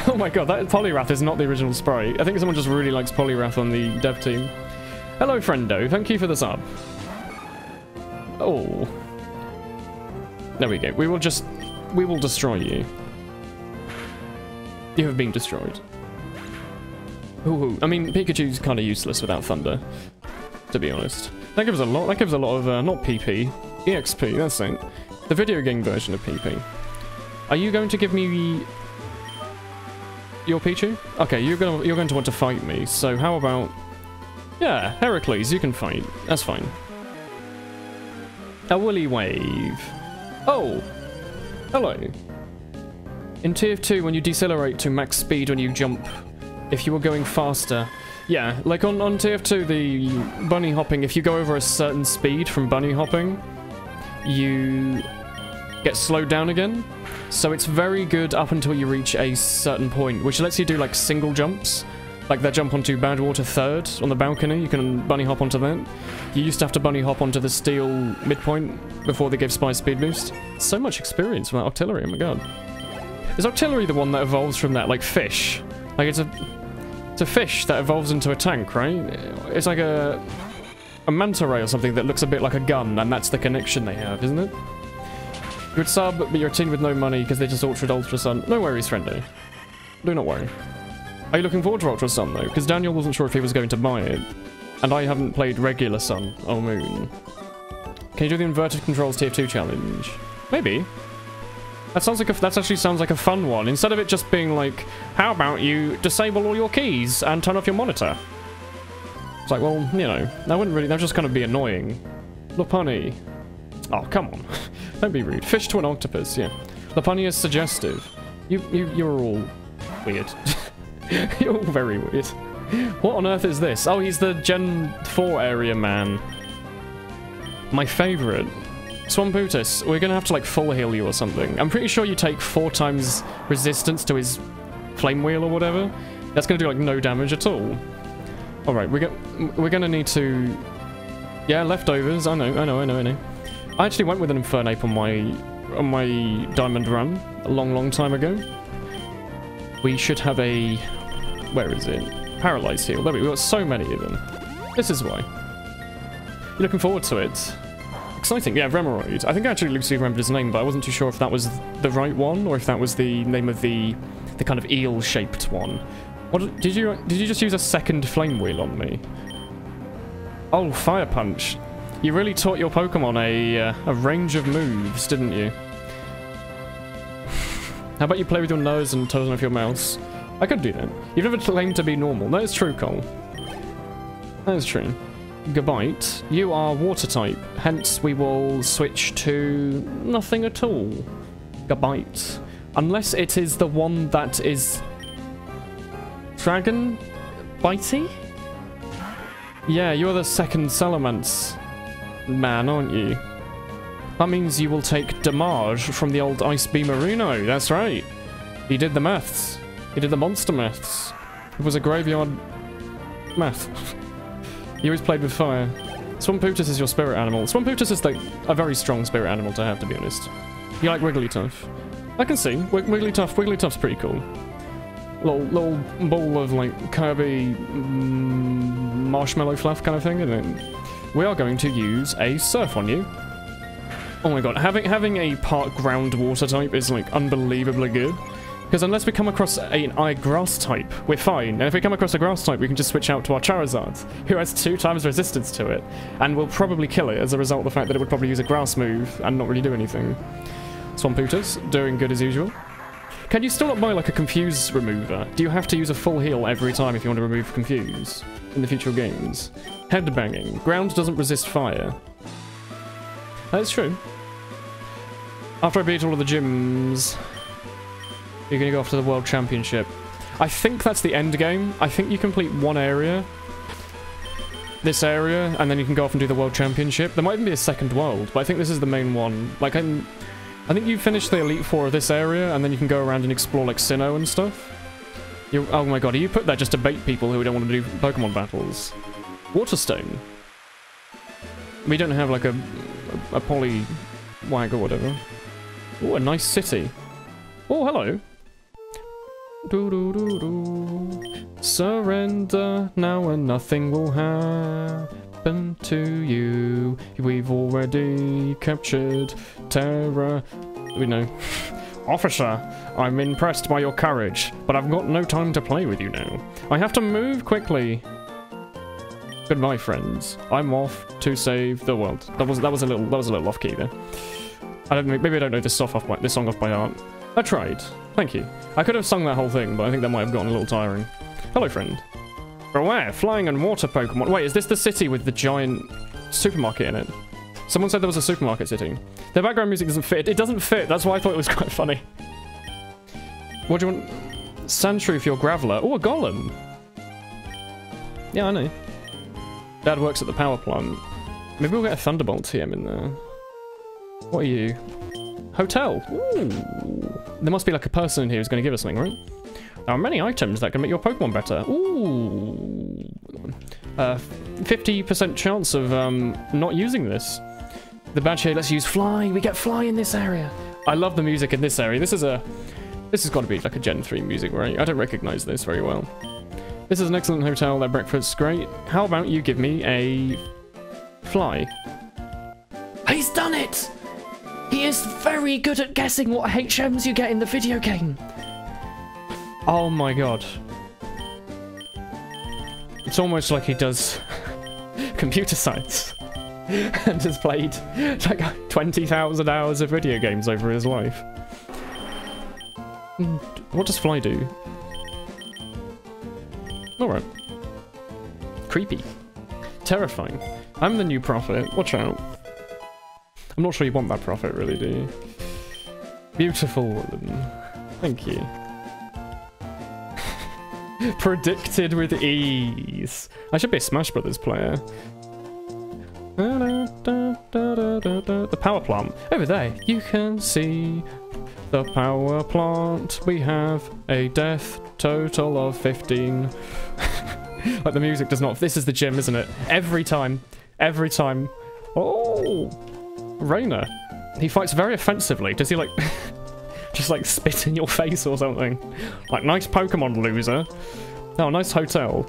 Speaker 1: Oh my god, that Poliwrath is not the original sprite. I think someone just really likes Poliwrath on the dev team. Hello, friendo. Thank you for the sub. Oh. There we go. We will destroy you. You have been destroyed. Ooh, I mean, Pikachu's kind of useless without Thunder, to be honest. That gives a lot. That gives a lot of not PP, EXP. That's it. The video game version of PP. Are you going to give me your Pichu? Okay, you're going to want to fight me. So how about, yeah, Heracross, you can fight. That's fine. A woolly wave. Oh, hello. In Tier 2, when you decelerate to max speed when you jump, if you were going faster, yeah, like on Tier 2, the bunny hopping, if you go over a certain speed from bunny hopping, you get slowed down again. So it's very good up until you reach a certain point, which lets you do like single jumps. Like that jump onto Badwater 3rd on the balcony, you can bunny hop onto that. You used to have to bunny hop onto the steel midpoint before they gave Spy speed boost. So much experience from that Octillery, oh my god. Is Octillery the one that evolves from that, like, fish? Like, it's a fish that evolves into a tank, right? It's like a manta ray or something that looks a bit like a gun, and that's the connection they have, isn't it? You would sub, but you're a teen with no money because they just ultraed Ultra Sun. No worries, friendly. Do not worry. Are you looking forward to Ultra Sun, though? Because Daniel wasn't sure if he was going to buy it, and I haven't played regular Sun or Moon. Can you do the inverted controls Tier 2 challenge? Maybe. That actually sounds like a fun one. Instead of it just being like, how about you disable all your keys and turn off your monitor? It's like, well, you know, that wouldn't really, that'd just kind of be annoying. Lopunny. Oh, come on. Don't be rude. Fish to an octopus, yeah. Lopunny is suggestive. You're all weird. You're all very weird. What on earth is this? Oh, he's the Gen 4 area man. My favourite. Swamputus, we're gonna have to like full heal you or something. I'm pretty sure you take 4 times resistance to his flame wheel or whatever. That's gonna do like no damage at all. Alright, we're gonna need to... Yeah, leftovers, I know. I actually went with an Infernape on my diamond run a long time ago. We should have a... Where is it? Paralyze heal. There we go. We've got so many of them. This is why. You're looking forward to it? Exciting. Yeah, Remoraid. I think I actually loosely remembered his name, but I wasn't too sure if that was the right one or if that was the name of the kind of eel-shaped one. What did you just use a second flame wheel on me? Oh, Fire Punch. You really taught your Pokemon a range of moves, didn't you? How about you play with your nose and toes off your mouse? I could do that. You've never claimed to be normal. That is true, Cole. That is true. Gabite, you are water type, hence we will switch to nothing at all. Gabite. Unless it is the one that is... Dragon? Bitey? Yeah, you're the second Salamence man, aren't you? That means you will take damage from the old Ice Beamerino, that's right. He did the maths. He did the monster maths. It was a graveyard math. You always played with fire. Swamputus is your spirit animal. Swamputus is like a very strong spirit animal to have, to be honest. You like Wigglytuff? I can see. Wigglytuff's pretty cool. Little ball of like Kirby marshmallow fluff kind of thing, isn't it? We are going to use a Surf on you. Oh my god, having a part groundwater type is like unbelievably good. Because unless we come across an grass type, we're fine. And if we come across a grass type, we can just switch out to our Charizard, who has 2 times resistance to it. And we'll probably kill it as a result of the fact that it would probably use a grass move and not really do anything. Swamputus, doing good as usual. Can you still not buy like a Confuse remover? Do you have to use a full heal every time if you want to remove Confuse in the future games? Headbanging. Ground doesn't resist fire. That is true. After I beat all of the gyms... You're gonna go off to the World Championship. I think that's the end game. I think you complete one area. this area, and then you can go off and do the World Championship. There might even be a second world, but I think this is the main one. Like, I think you finish the Elite Four of this area, and then you can go around and explore, like, Sinnoh and stuff. Oh my god, you put that just to bait people who don't want to do Pokemon battles. Waterstone. We don't have, like, a Poliwag or whatever. Oh, a nice city. Oh, hello. Surrender now and nothing will happen to you. We've already captured Terra. We know. Officer, I'm impressed by your courage, but I've got no time to play with you now. I have to move quickly. Goodbye, friends. I'm off to save the world. That was a little off key there. Maybe I don't know this song off by heart. I tried. Thank you. I could have sung that whole thing, but I think that might have gotten a little tiring. Hello, friend. Beware, flying and water Pokemon. Wait, is this the city with the giant supermarket in it? Someone said there was a supermarket city. The background music doesn't fit. It doesn't fit. That's why I thought it was quite funny. What do you want? Sandshrew for your Graveler. Oh, a Golem. Yeah, I know. Dad works at the power plant. Maybe we'll get a Thunderbolt TM in there. What are you? Hotel. Ooh. There must be like a person in here who's going to give us something, right? There are many items that can make your Pokemon better. Ooh. 50% chance of not using this. The badge here lets you use Fly. We get Fly in this area. I love the music in this area. This has got to be like a Gen 3 music, right? I don't recognize this very well. This is an excellent hotel. Their breakfast's great. How about you give me a Fly? He's done it! He is very good at guessing what HMs you get in the video game. Oh my god. It's almost like he does computer science and has played like 20,000 hours of video games over his life. What does Fly do? Alright. Creepy. Terrifying. I'm the new prophet. Watch out. I'm not sure you want that prophet, really, do you? Beautiful woman. Thank you. Predicted with ease. I should be a Smash Brothers player. The power plant. Over there. You can see the power plant. We have a death total of 15. Like the music does not. This is the gym, isn't it? Every time. Every time. Oh! Rainer. He fights very offensively. Does he like just like spit in your face or something? Like, nice Pokemon, loser. Oh, nice hotel.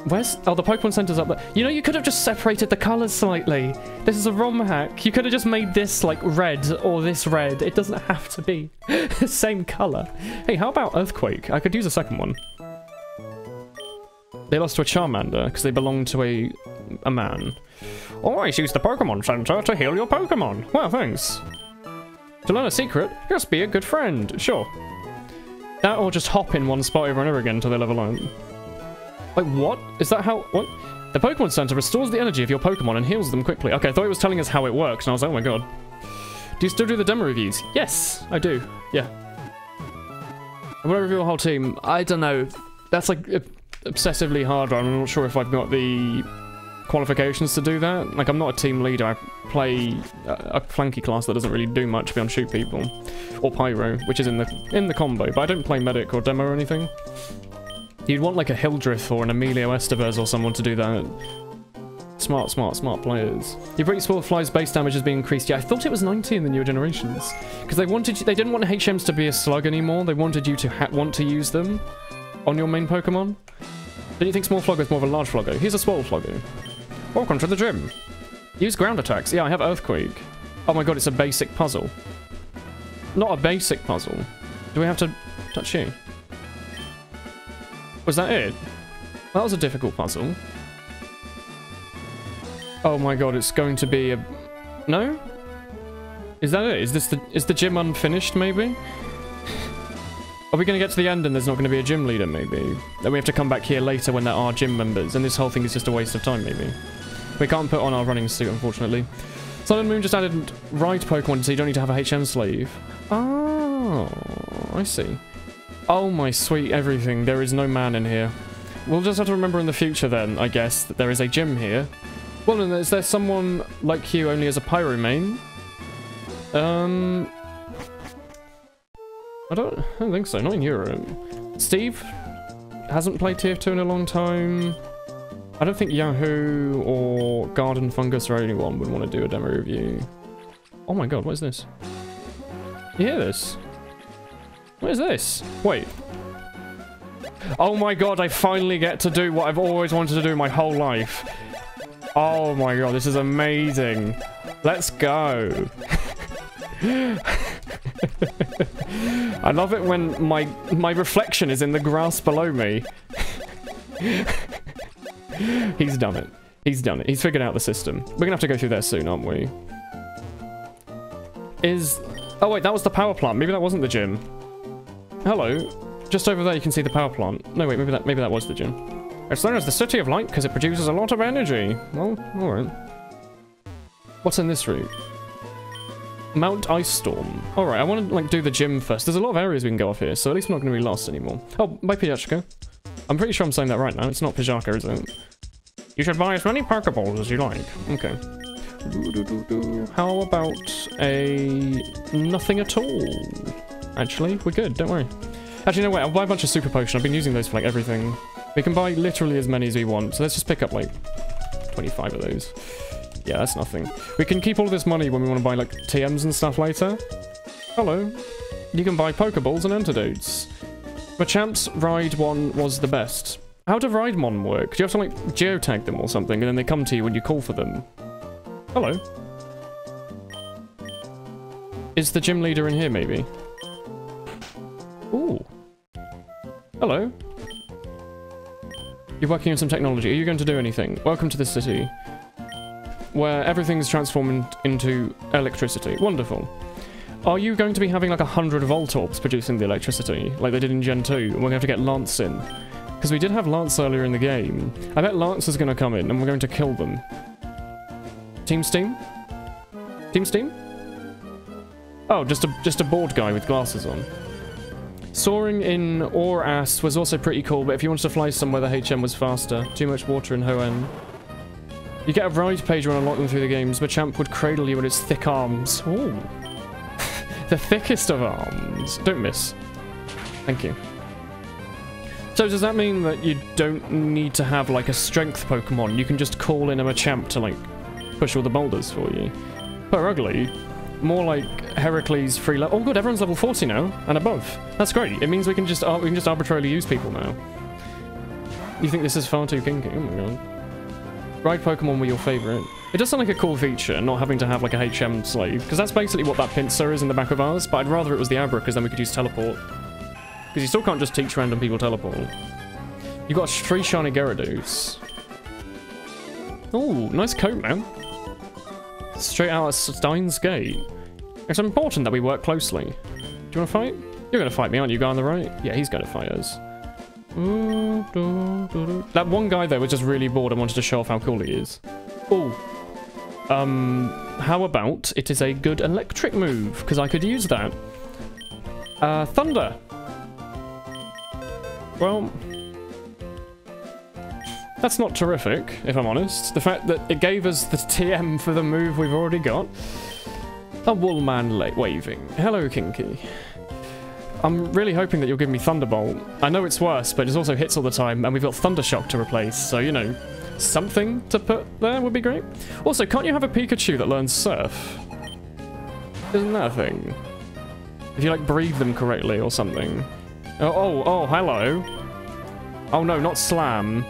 Speaker 1: Where's... Oh, the Pokemon Center's up there. You know, you could have just separated the colours slightly. This is a ROM hack. You could have just made this like red or this red. It doesn't have to be the same colour. Hey, how about Earthquake? I could use a second one. They lost to a Charmander because they belonged to a man. Always use the Pokemon Center to heal your Pokemon. Well, thanks. To learn a secret, just be a good friend. Sure. That or just hop in one spot over and over again until they level up. Like, what? Is that how... What? The Pokemon Center restores the energy of your Pokemon and heals them quickly. Okay, I thought it was telling us how it works, and I was like, oh my god. Do you still do the demo reviews? Yes, I do. Yeah. I'm gonna review a whole team. I don't know. That's like obsessively hard. I'm not sure if I've got the qualifications to do that. Like, I'm not a team leader. I play a flanky class that doesn't really do much beyond shoot people, or pyro, which is in the combo. But I don't play medic or demo or anything. You'd want like a Hildreth or an Emilio Estevez or someone to do that. Smart players. Your Break Spoil Fly's base damage has been increased. Yeah, I thought it was 90 in the newer generations. Because they didn't want HMs to be a slug anymore. They wanted you to want to use them on your main Pokemon. Don't you think Small Floggo is more of a large Floggo? Here's a Swole Floggo. Welcome to the gym. Use ground attacks. Yeah, I have Earthquake. Oh my god, it's a basic puzzle. Not a basic puzzle. Do we have to touch you? Was that it? That was a difficult puzzle. Oh my god, it's going to be a... No? Is that it? Is the gym unfinished, maybe? Are we going to get to the end and there's not going to be a gym leader, maybe? Then we have to come back here later when there are gym members, and this whole thing is just a waste of time, maybe. We can't put on our running suit, unfortunately. Sun and Moon just added ride Pokemon, so you don't need to have a HM slave. Oh, I see. Oh my sweet everything, there is no man in here. We'll just have to remember in the future then, I guess, that there is a gym here. Well, and is there someone like you only as a pyro main? I don't think so, not in Europe. Steve hasn't played TF2 in a long time. I don't think Yahoo or Garden Fungus or anyone would want to do a demo review. Oh my god, what is this? You hear this? What is this? Wait. Oh my god, I finally get to do what I've always wanted to do my whole life. Oh my god, this is amazing. Let's go. I love it when my reflection is in the grass below me. He's done it. He's done it. He's figured out the system. We're gonna have to go through there soon, aren't we? Oh wait, that was the power plant. Maybe that wasn't the gym. Hello. Just over there you can see the power plant. No wait, maybe that was the gym. It's known as the City of Light because it produces a lot of energy. Well, alright. What's in this route? Mount Ice Storm. Alright, I want to like do the gym first. There's a lot of areas we can go off here, so at least we're not going to be lost anymore. Oh, bye Pijachka. I'm pretty sure I'm saying that right now. It's not Pijaka, is it? You should buy as many Pokeballs as you like. Okay. How about a nothing at all? Actually, we're good, don't worry. Actually, no, wait, I'll buy a bunch of Super Potion. I've been using those for, like, everything. We can buy literally as many as we want, so let's just pick up, like, 25 of those. Yeah, that's nothing. We can keep all this money when we want to buy, like, TMs and stuff later. Hello. You can buy Pokeballs and antidotes. Machamp's Ride-Mon was the best. How do Ride-Mon work? Do you have to, like, geotag them or something, and then they come to you when you call for them? Hello. Is the gym leader in here, maybe? Ooh. Hello. You're working on some technology. Are you going to do anything? Welcome to the city, where everything's transformed into electricity. Wonderful. Are you going to be having like 100 Voltorbs producing the electricity, like they did in Gen 2, and we're going to have to get Lance in? Because we did have Lance earlier in the game. I bet Lance is going to come in, and we're going to kill them. Team Steam? Team Steam? Oh, just a bored guy with glasses on. Soaring in Or-Ass was also pretty cool, but if you wanted to fly somewhere, the HM was faster. Too much water in Hoenn. You get a ride page when unlock them through the games. Machamp would cradle you in its thick arms. Ooh. The thickest of arms. Don't miss. Thank you. So does that mean that you don't need to have, like, a strength Pokemon? You can just call in a Machamp to, like, push all the boulders for you? Per ugly. More like Heracles free level. Oh good, everyone's level 40 now and above. That's great. It means we can just arbitrarily use people now. You think this is far too kinky? Oh my god. Ride Pokemon were your favourite. It does sound like a cool feature, not having to have like a HM slave, because that's basically what that pincer is in the back of ours. But I'd rather it was the Abra, because then we could use teleport. Because you still can't just teach random people teleport. You got 3 shiny Gyarados. Oh, nice coat, man. Straight out of Steins Gate. It's important that we work closely. Do you want to fight? You're going to fight me, aren't you, guy on the right? Yeah, he's going to fight us. That one guy there was just really bored and wanted to show off how cool he is. Oh. How about it is a good electric move? Because I could use that. Thunder. Well, that's not terrific, if I'm honest. The fact that it gave us the TM for the move we've already got. A Woolman waving. Hello, Kinky. I'm really hoping that you'll give me Thunderbolt. I know it's worse, but it also hits all the time, and we've got Thundershock to replace, so, you know, something to put there would be great. Also, can't you have a Pikachu that learns Surf? Isn't that a thing? If you, like, breathe them correctly or something. Oh, hello. Oh no, not Slam.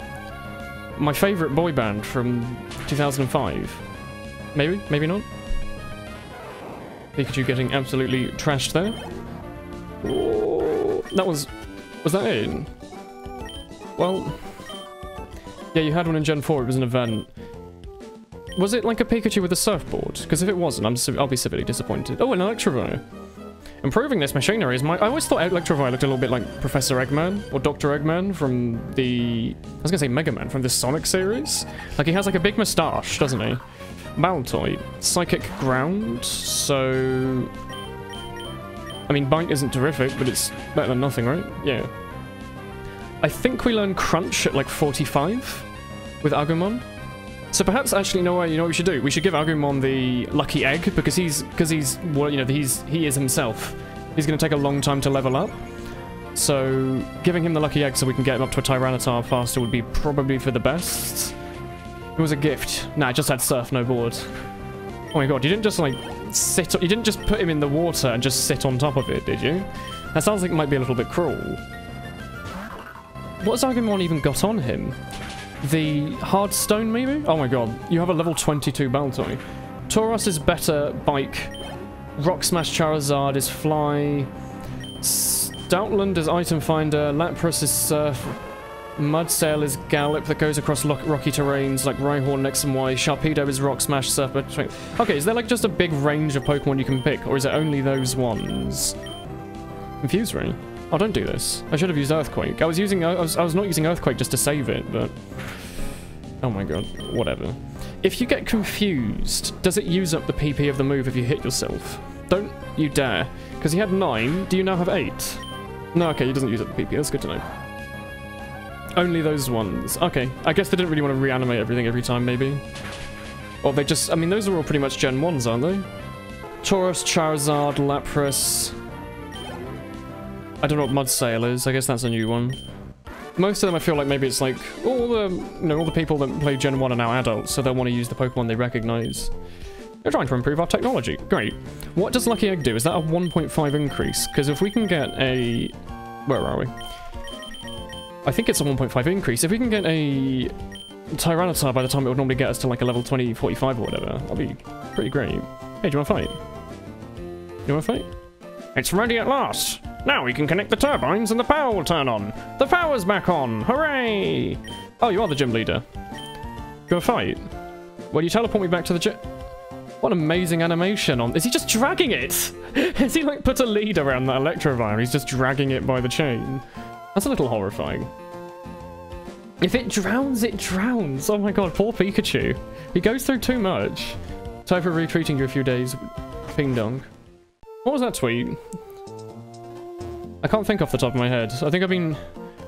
Speaker 1: My favourite boy band from 2005. Maybe? Maybe not? Pikachu getting absolutely trashed there. Oh, that was that it? Well, yeah, you had one in Gen 4, it was an event. Was it like a Pikachu with a surfboard? Because if it wasn't, I'll be severely disappointed. Oh, an Electrovire. Improving this machinery is I always thought Electrovire looked a little bit like Professor Eggman, or Dr. Eggman from the... I was gonna say Mega Man, from the Sonic series. Like, he has like a big moustache, doesn't he? Baltoy. Psychic Ground, so... I mean, Bite isn't terrific, but it's better than nothing, right? Yeah. I think we learn Crunch at like 45 with Agumon. So perhaps actually, you know what we should do? We should give Agumon the lucky egg because he is himself. He's going to take a long time to level up. So giving him the lucky egg so we can get him up to a Tyranitar faster would be probably for the best. It was a gift. Nah, I just had surf, no board. Oh my god, you didn't just like sit, you didn't just put him in the water and just sit on top of it, did you? That sounds like it might be a little bit cruel. What has Agumon even got on him? The hard stone, maybe? Oh my god, you have a level 22 Baltoy. Tauros is better bike. Rock Smash Charizard is fly. Stoutland is item finder. Lapras is surf. Mudsail is gallop that goes across rocky terrains like Rhyhorn, X and Y. Sharpedo is rock smash, surf. Okay, is there like just a big range of Pokemon you can pick, or is it only those ones? Confuse me. Oh, don't do this. I should have used Earthquake. I was not using Earthquake just to save it, but oh my god, whatever. If you get confused, does it use up the PP of the move if you hit yourself? Don't you dare, because he had 9. Do you now have 8? No, okay, he doesn't use up the PP. That's good to know. Only those ones. Okay, I guess they didn't really want to reanimate everything every time, maybe. Or they just... I mean, those are all pretty much Gen 1s, aren't they? Tauros, Charizard, Lapras... I don't know what Mudsail is. I guess that's a new one. Most of them, I feel like maybe it's like... all the people that play Gen 1 are now adults, so they'll want to use the Pokemon they recognize. They're trying to improve our technology. Great. What does Lucky Egg do? Is that a 1.5 increase? Because if we can get a... Where are we? I think it's a 1.5 increase. If we can get a Tyranitar by the time it would normally get us to like a level 20, 45 or whatever, that'll be pretty great. Hey, do you want to fight? You want to fight? It's ready at last! Now we can connect the turbines and the power will turn on! The power's back on! Hooray! Oh, you are the gym leader. Do you want to fight? Will you teleport me back to the gym? What an amazing animation on... Is he just dragging it? Has he like put a lead around that Electivire? He's just dragging it by the chain. That's a little horrifying. If it drowns, it drowns. Oh my god, poor Pikachu. He goes through too much. Time for retweeting you a few days. Ping dong. What was that tweet? I can't think off the top of my head. I think I've been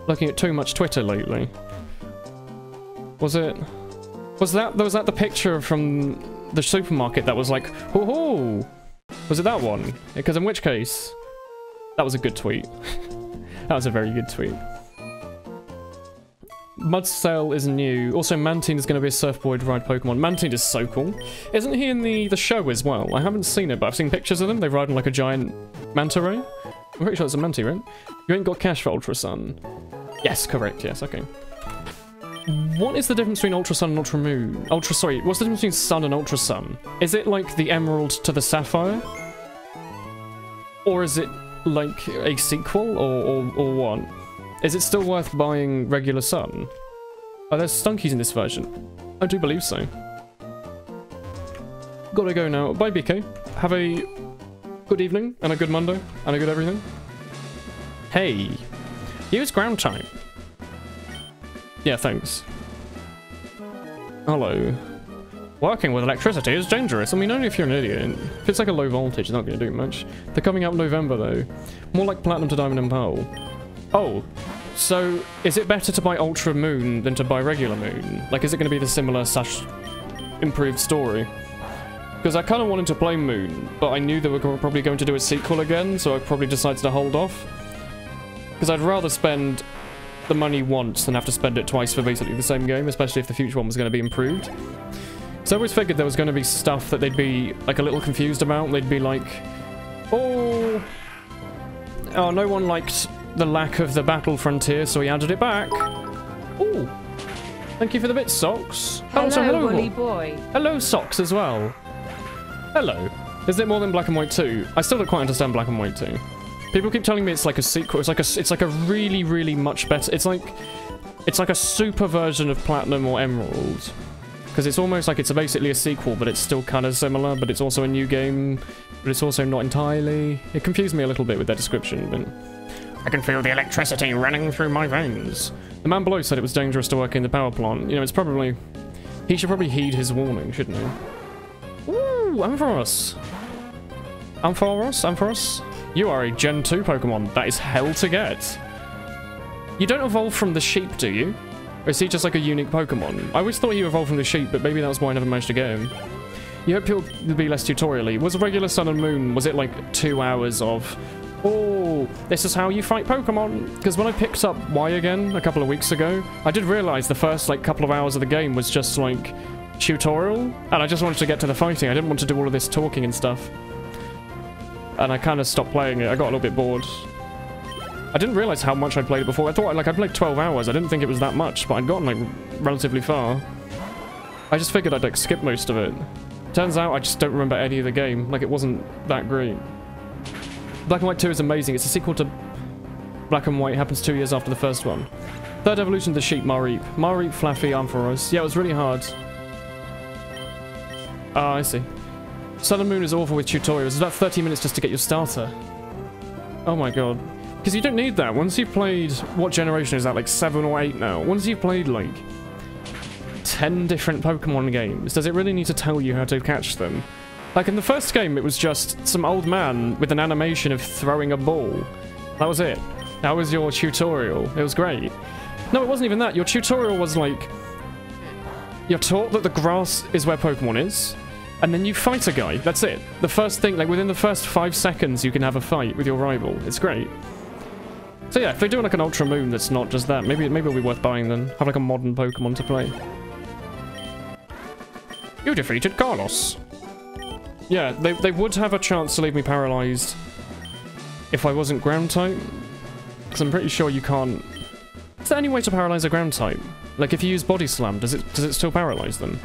Speaker 1: looking at too much Twitter lately. Was that the picture from the supermarket that was like, hoo-hoo? Was it that one? Because in which case, that was a good tweet. That was a very good tweet. Mudsail is new. Also, Mantine is going to be a surfboard ride Pokemon. Mantine is so cool. Isn't he in the show as well? I haven't seen it, but I've seen pictures of them. They ride on like a giant manta ray. I'm pretty sure it's a Mantine, right? You ain't got cash for Ultra Sun. Yes, correct. Yes, okay. What is the difference between Ultra Sun and Ultra Moon? What's the difference between Sun and Ultra Sun? Is it like the Emerald to the Sapphire? Or is it like a sequel, or what? Is it still worth buying regular Sun? Are there Stunkies in this version? I do believe so. Gotta go now. Bye, BK. Have a good evening, and a good Monday, and a good everything. Hey. Use ground type. Yeah, thanks. Hello. Working with electricity is dangerous. I mean, only if you're an idiot. If it's like a low voltage, it's not going to do much. They're coming out in November, though. More like Platinum to Diamond and Pearl. Oh, so is it better to buy Ultra Moon than to buy regular Moon? Like, is it going to be the similar / improved story? Because I kind of wanted to play Moon, but I knew they were probably going to do a sequel again, so I probably decided to hold off. Because I'd rather spend the money once than have to spend it twice for basically the same game, especially if the future one was going to be improved. So I always figured there was going to be stuff that they'd be like a little confused about. They'd be like, oh, no one liked the lack of the battle frontier, so he added it back. Oh, thank you for the bits, Socks.
Speaker 2: Hello,
Speaker 1: hello,
Speaker 2: bully boy.
Speaker 1: Hello, Socks as well. Hello. Is it more than Black and White 2? I still don't quite understand Black and White 2. People keep telling me it's like a sequel. It's like a really, really much better. It's like a super version of Platinum or Emerald. Because it's almost like it's basically a sequel, but it's still kind of similar, but it's also a new game, but it's also not entirely. It confused me a little bit with their description, but I can feel the electricity running through my veins. The man below said it was dangerous to work in the power plant. You know, it's probably... He should probably heed his warning, shouldn't he? Ooh, Ampharos. Ampharos? You are a Gen 2 Pokemon. That is hell to get. You don't evolve from the sheep, do you? Or is he just like a unique Pokemon? I always thought he evolved from the sheep, but maybe that was why I never managed to get him. You hope he'll be less tutorial-y. Was a regular Sun and Moon, was it like 2 hours of, oh, this is how you fight Pokemon? Because when I picked up Y again a couple of weeks ago, I did realise the first like couple of hours of the game was just like tutorial, and I just wanted to get to the fighting. I didn't want to do all of this talking and stuff. And I kind of stopped playing it. I got a little bit bored. I didn't realise how much I'd played it before. I thought like I'd played 12 hours. I didn't think it was that much, but I'd gotten like relatively far. I just figured I'd like skip most of it. Turns out I just don't remember any of the game. Like, it wasn't that great. Black and White 2 is amazing. It's a sequel to Black and White. It happens 2 years after the first one. Third evolution of the sheep, Mareep. Mareep, Flaffy, Ampharos. Yeah, it was really hard. Ah, I see. Sun and Moon is awful with tutorials. It's about 30 minutes just to get your starter. Oh my god. Because you don't need that. Once you've played... What generation is that? Like 7 or 8 now? Once you've played, like... 10 different Pokemon games, does it really need to tell you how to catch them? Like in the first game, it was just some old man with an animation of throwing a ball. That was it. That was your tutorial. It was great. No, it wasn't even that. Your tutorial was like... You're taught that the grass is where Pokemon is, and then you fight a guy. That's it. The first thing, like within the first 5 seconds, you can have a fight with your rival. It's great. So yeah, if they do like an Ultra Moon that's not just that, maybe it'll be worth buying then. Have like a modern Pokemon to play. You defeated Carlos. Yeah, they would have a chance to leave me paralyzed if I wasn't ground type. Because I'm pretty sure you can't... Is there any way to paralyze a ground type? Like if you use Body Slam, does it still paralyze them?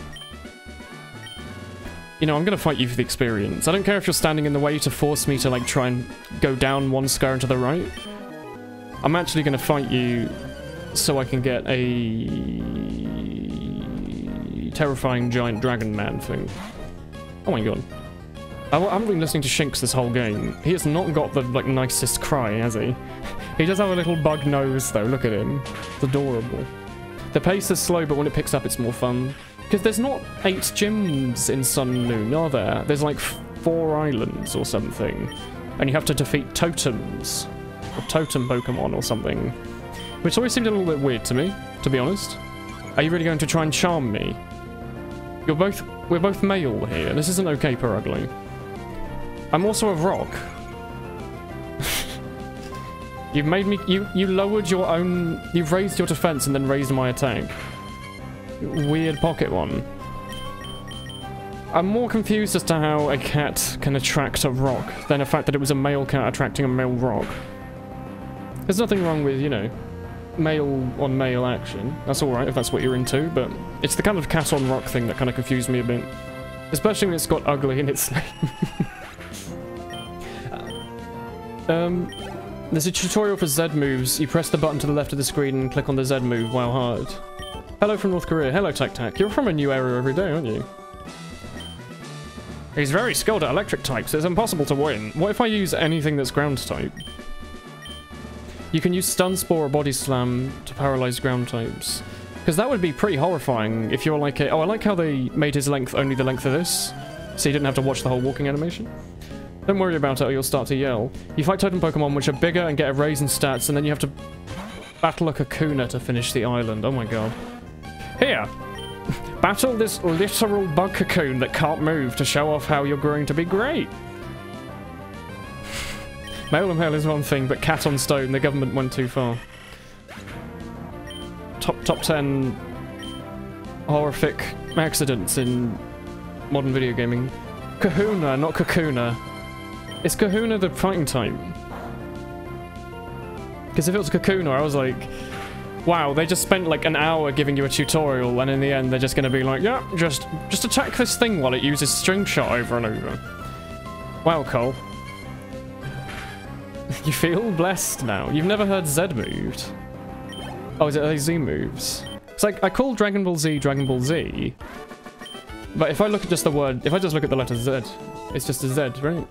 Speaker 1: You know, I'm gonna fight you for the experience. I don't care if you're standing in the way to force me to like try and go down one square and to the right. I'm actually gonna fight you so I can get a terrifying giant dragon man thing. Oh my god. I haven't been listening to Shinx this whole game. He has not got the like nicest cry, has he? He does have a little bug nose though, look at him. It's adorable. The pace is slow, but when it picks up it's more fun. Because there's not 8 gyms in Sun and Moon, are there? There's like 4 islands or something. And you have to defeat totems. Or totem Pokemon or something. Which always seemed a little bit weird to me, to be honest. Are you really going to try and charm me? We're both male here. This isn't okay, ter-ri-bly. I'm also a rock. You've made me... You lowered your own... You've raised your defense and then raised my attack. Weird pocket one. I'm more confused as to how a cat can attract a rock than the fact that it was a male cat attracting a male rock. There's nothing wrong with, you know, male-on-male action. That's alright if that's what you're into, but it's the kind of cat-on-rock thing that kind of confused me a bit. Especially when it's got ugly in its name. There's a tutorial for Z moves. You press the button to the left of the screen and click on the Z move while hard. Hello from North Korea. Hello, Tac Tac. You're from a new area every day, aren't you? He's very skilled at electric types. It's impossible to win. What if I use anything that's ground type? You can use Stun Spore or Body Slam to paralyze ground types. Because that would be pretty horrifying if you're like a... Oh, I like how they made his length only the length of this. So you didn't have to watch the whole walking animation. Don't worry about it or you'll start to yell. You fight totem Pokemon which are bigger and get a raise in stats, and then you have to battle a Kakuna to finish the island. Oh my god. Here! Battle this literal bug cocoon that can't move to show off how you're growing to be great. Male and male is one thing, but cat on stone, the government went too far. Top 10 horrific accidents in modern video gaming. Kahuna, not Kakuna. Is Kahuna the fighting type? Because if it was Kakuna, I was like, wow, they just spent like an hour giving you a tutorial, and in the end they're just going to be like, yeah, just attack this thing while it uses string shot over and over. Wow, Cole. You feel blessed now. You've never heard Z moved. Oh, is it Z moves? It's like, I call Dragon Ball Z, but if I look at just the word, if I just look at the letter Z, it's just a Z, right?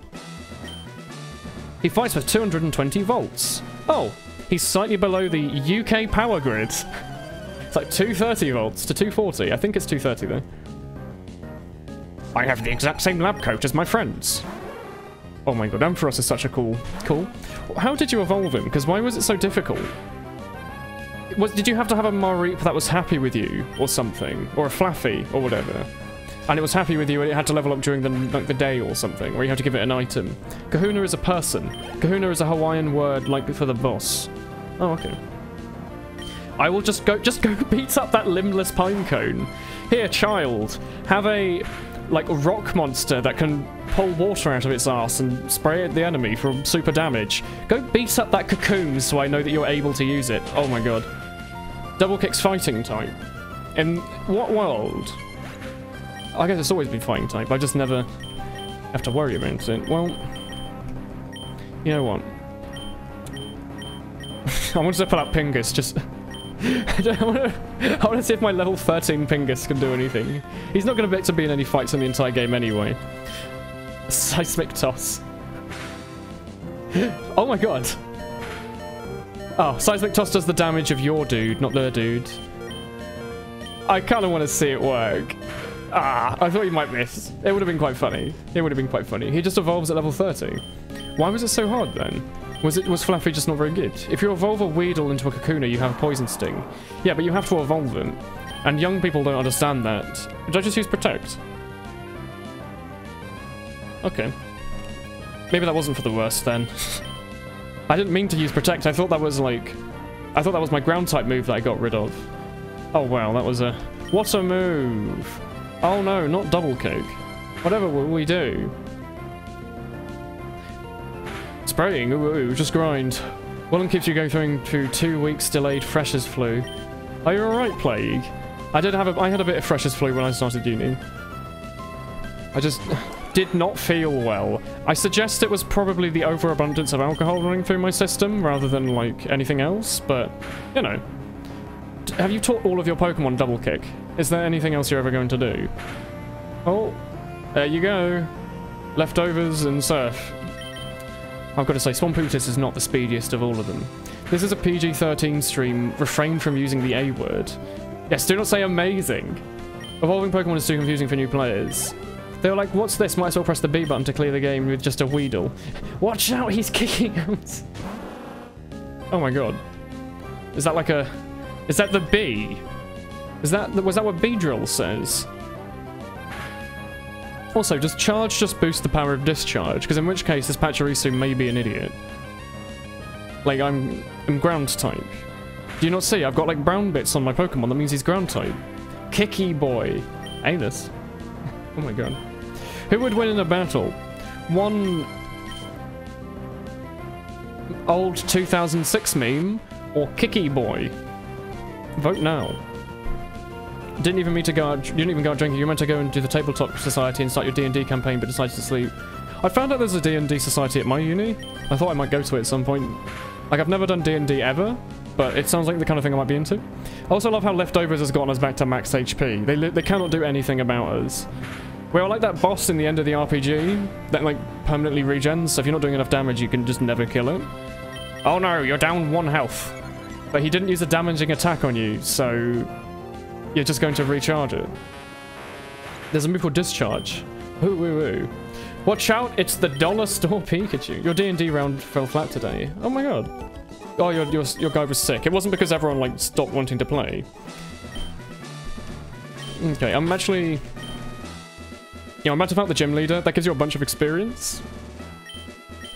Speaker 1: He fights with 220 volts. Oh, he's slightly below the UK power grid. It's like 230 volts to 240. I think it's 230 though. I have the exact same lab coat as my friends. Oh my god, Ampharos is such a cool. How did you evolve him? Because why was it so difficult? Did you have to have a Mareep that was happy with you, or something? Or a Flaffy, or whatever? And it was happy with you and it had to level up during the day or something, or you had to give it an item. Kahuna is a person. Kahuna is a Hawaiian word, like, for the boss. Oh, okay. I will just go beat up that limbless pinecone. Here, child, have a, like, rock monster that can pull water out of its arse and spray at the enemy for super damage. Go beat up that cocoon so I know that you're able to use it. Oh my god. Double kick's fighting type. In what world? I guess it's always been fighting type. I just never have to worry about it. Well, you know what? I wanted to put out Pingus, just... I want to see if my level 13 Pingus can do anything. He's not going to be in any fights in the entire game anyway. Seismic Toss. Oh my god. Oh, Seismic Toss does the damage of your dude, not their dude. I kind of want to see it work. Ah, I thought you might miss. It would have been quite funny. It would have been quite funny. He just evolves at level 30. Why was it so hard then? Was Flaffy just not very good? If you evolve a Weedle into a Kakuna, you have a Poison Sting. Yeah, but you have to evolve them. And young people don't understand that. Did I just use Protect? Okay. Maybe that wasn't for the worst then. I didn't mean to use Protect. I thought that was like... I thought that was my ground type move that I got rid of. Oh wow, that was a... What a move! Oh no, not double kick. Whatever will we do? Spraying, ooh, just grind. Woolen keeps you going through 2 weeks delayed Freshers flu. Are you alright, Plague? I had a bit of Freshers flu when I started uni. I just did not feel well. I suggest it was probably the overabundance of alcohol running through my system rather than like anything else, but you know. Have you taught all of your Pokemon double kick? Is there anything else you're ever going to do? Oh, there you go. Leftovers and Surf. I've got to say, Swamputus is not the speediest of all of them. This is a PG-13 stream. Refrain from using the A word. Yes, do not say amazing. Evolving Pokemon is too confusing for new players. They were like, what's this? Might as well press the B button to clear the game with just a Weedle. Watch out, he's kicking out. Oh my god. Is that like a... Is that the B? Was that what Beedrill says? Also, does Charge just boost the power of Discharge? Because in which case, this Pachirisu may be an idiot. Like, I'm ground type. Do you not see? I've got, like, brown bits on my Pokemon. That means he's ground type. Kicky boy. Anus. Oh my god. Who would win in a battle? One... old 2006 meme, or Kicky boy? Vote now. Didn't even mean to go out, you didn't even go out drinking. You meant to go and do the Tabletop Society and start your D&D campaign, but decided to sleep. I found out there's a D&D society at my uni. I thought I might go to it at some point. Like, I've never done D&D ever, but it sounds like the kind of thing I might be into. I also love how Leftovers has gotten us back to max HP. They cannot do anything about us. We're like that boss in the end of the RPG that, like, permanently regens, so if you're not doing enough damage, you can just never kill it. Oh no, you're down 1 health. But he didn't use a damaging attack on you, so... you're just going to recharge it. There's a move called Discharge. Ooh, ooh, ooh. Watch out, it's the Dollar Store Pikachu. Your D&D round fell flat today. Oh my god. Oh, your guy was sick. It wasn't because everyone, like, stopped wanting to play. Okay, I'm actually... I'm about to fight the gym leader. That gives you a bunch of experience.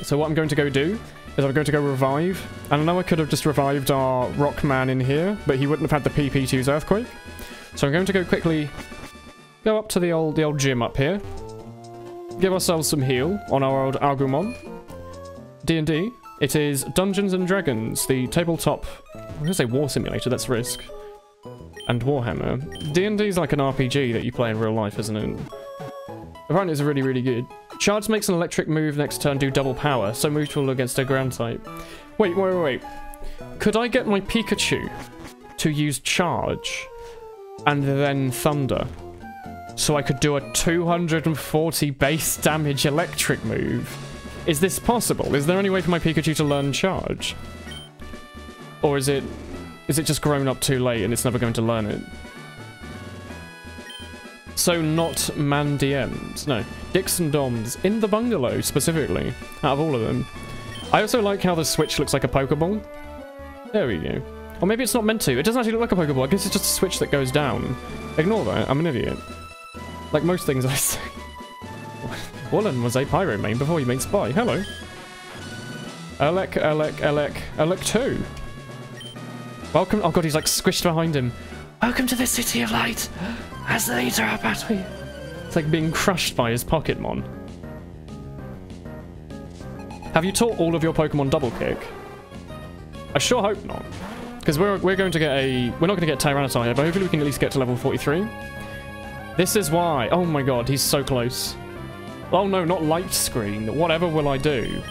Speaker 1: So what I'm going to go do is I'm going to go revive. And I know I could have just revived our Rockman in here, but he wouldn't have had the PP to use Earthquake. So I'm going to go quickly go up to the old gym up here. Give ourselves some heal on our old Agumon. D&D. It is Dungeons and Dragons, the tabletop... I'm going to say War Simulator, that's Risk. And Warhammer. D&D is like an RPG that you play in real life, isn't it? Apparently it's really, really good. Charge makes an electric move next turn do double power, so neutral against a ground type. Wait. Could I get my Pikachu to use Charge and then Thunder? So I could do a 240 base damage electric move? Is this possible? Is there any way for my Pikachu to learn Charge? Or is it just grown up too late and it's never going to learn it? So not man DMs. No. Dixon Doms. In the bungalow, specifically. Out of all of them. I also like how the Switch looks like a Pokeball. There we go. Or maybe it's not meant to. It doesn't actually look like a Pokeball. I guess it's just a switch that goes down. Ignore that. I'm an idiot. Like most things I say. Woolen was a Pyro main before he made Spy. Hello. Elec 2. Welcome. Oh god, he's like squished behind him. Welcome to the City of Light. As the leader of battle. It's like being crushed by his Pokémon. Have you taught all of your Pokemon Double Kick? I sure hope not. Because we're going to get a... We're not going to get Tyranitar here, but hopefully we can at least get to level 43. This is why... Oh my god, he's so close. Oh no, not light screen. Whatever will I do?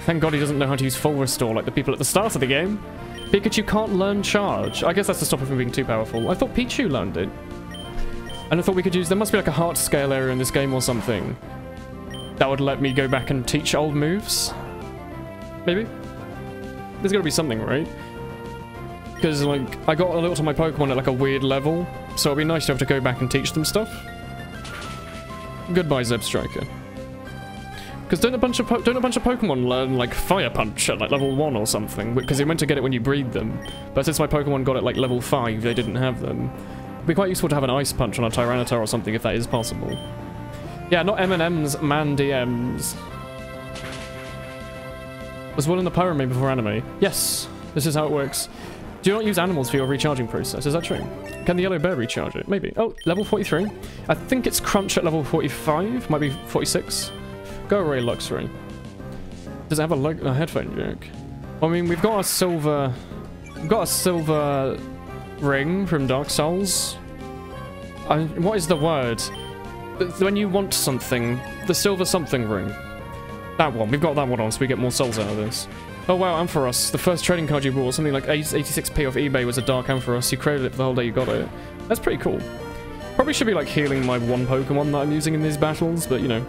Speaker 1: Thank god he doesn't know how to use full restore like the people at the start of the game. Pikachu can't learn charge. I guess that's to stop him from being too powerful. I thought Pichu learned it. And I thought we could use... There must be like a heart scale area in this game or something. That would let me go back and teach old moves. Maybe? There's gotta be something, right? Because, like, I got a lot of my Pokemon at, like, a weird level, so it'd be nice to have to go back and teach them stuff. Goodbye, Zeb Striker. Because don't a bunch of Pokemon learn, like, Fire Punch at, like, level 1 or something? Because they meant to get it when you breed them. But since my Pokemon got it, like, level 5, they didn't have them. It'd be quite useful to have an Ice Punch on a Tyranitar or something, if that is possible. Yeah, not M&M's, man DMs. Was Woolen the Pyro main before anime? Yes, this is how it works. Do you not use animals for your recharging process? Is that true? Can the yellow bear recharge it? Maybe. Oh, level 43. I think it's Crunch at level 45. Might be 46. Go away, Luxury. Does it have a headphone jack? I mean, we've got a silver... We've got a silver ring from Dark Souls. What is the word? When you want something, the silver something ring. That one. We've got that one on, so we get more souls out of this. Oh wow, Ampharos. The first trading card you bought, something like 86p off eBay, was a Dark Ampharos. You created it for the whole day you got it. That's pretty cool. Probably should be like healing my one Pokemon that I'm using in these battles, but you know.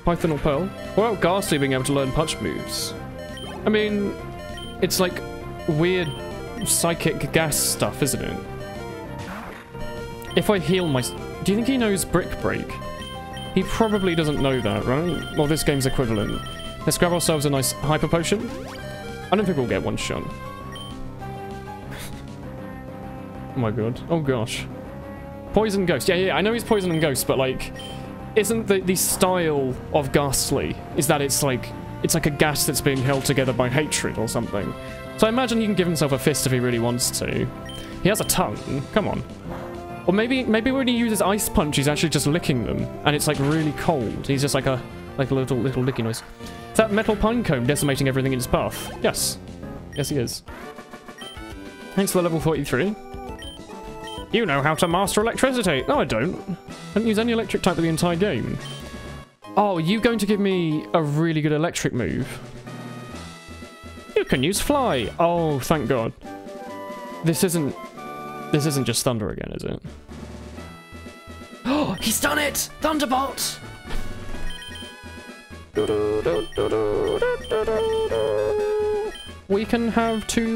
Speaker 1: Python or Pearl. What about Ghastly being able to learn punch moves? I mean, it's like weird psychic gas stuff, isn't it? If I heal my... Do you think he knows Brick Break? He probably doesn't know that, right? Well, this game's equivalent. Let's grab ourselves a nice Hyper Potion. I don't think we'll get one shot. Oh my god. Oh gosh. Poison Ghost. Yeah, I know he's Poison and Ghost, but like... Isn't the style of Ghastly is that it's like a gas that's being held together by hatred or something. So I imagine he can give himself a fist if he really wants to. He has a tongue. Come on. Or maybe when he uses Ice Punch, he's actually just licking them, and it's like really cold. He's just like a little licky noise. Is that Metal Pinecone decimating everything in his path? Yes. Yes, he is. Thanks for the level 43. You know how to master electricity. No, I don't. I don't use any electric type of the entire game. Oh, are you going to give me a really good electric move? You can use Fly. Oh, thank God. This isn't just Thunder again, is it? Oh, he's done it! Thunderbolt! We can have two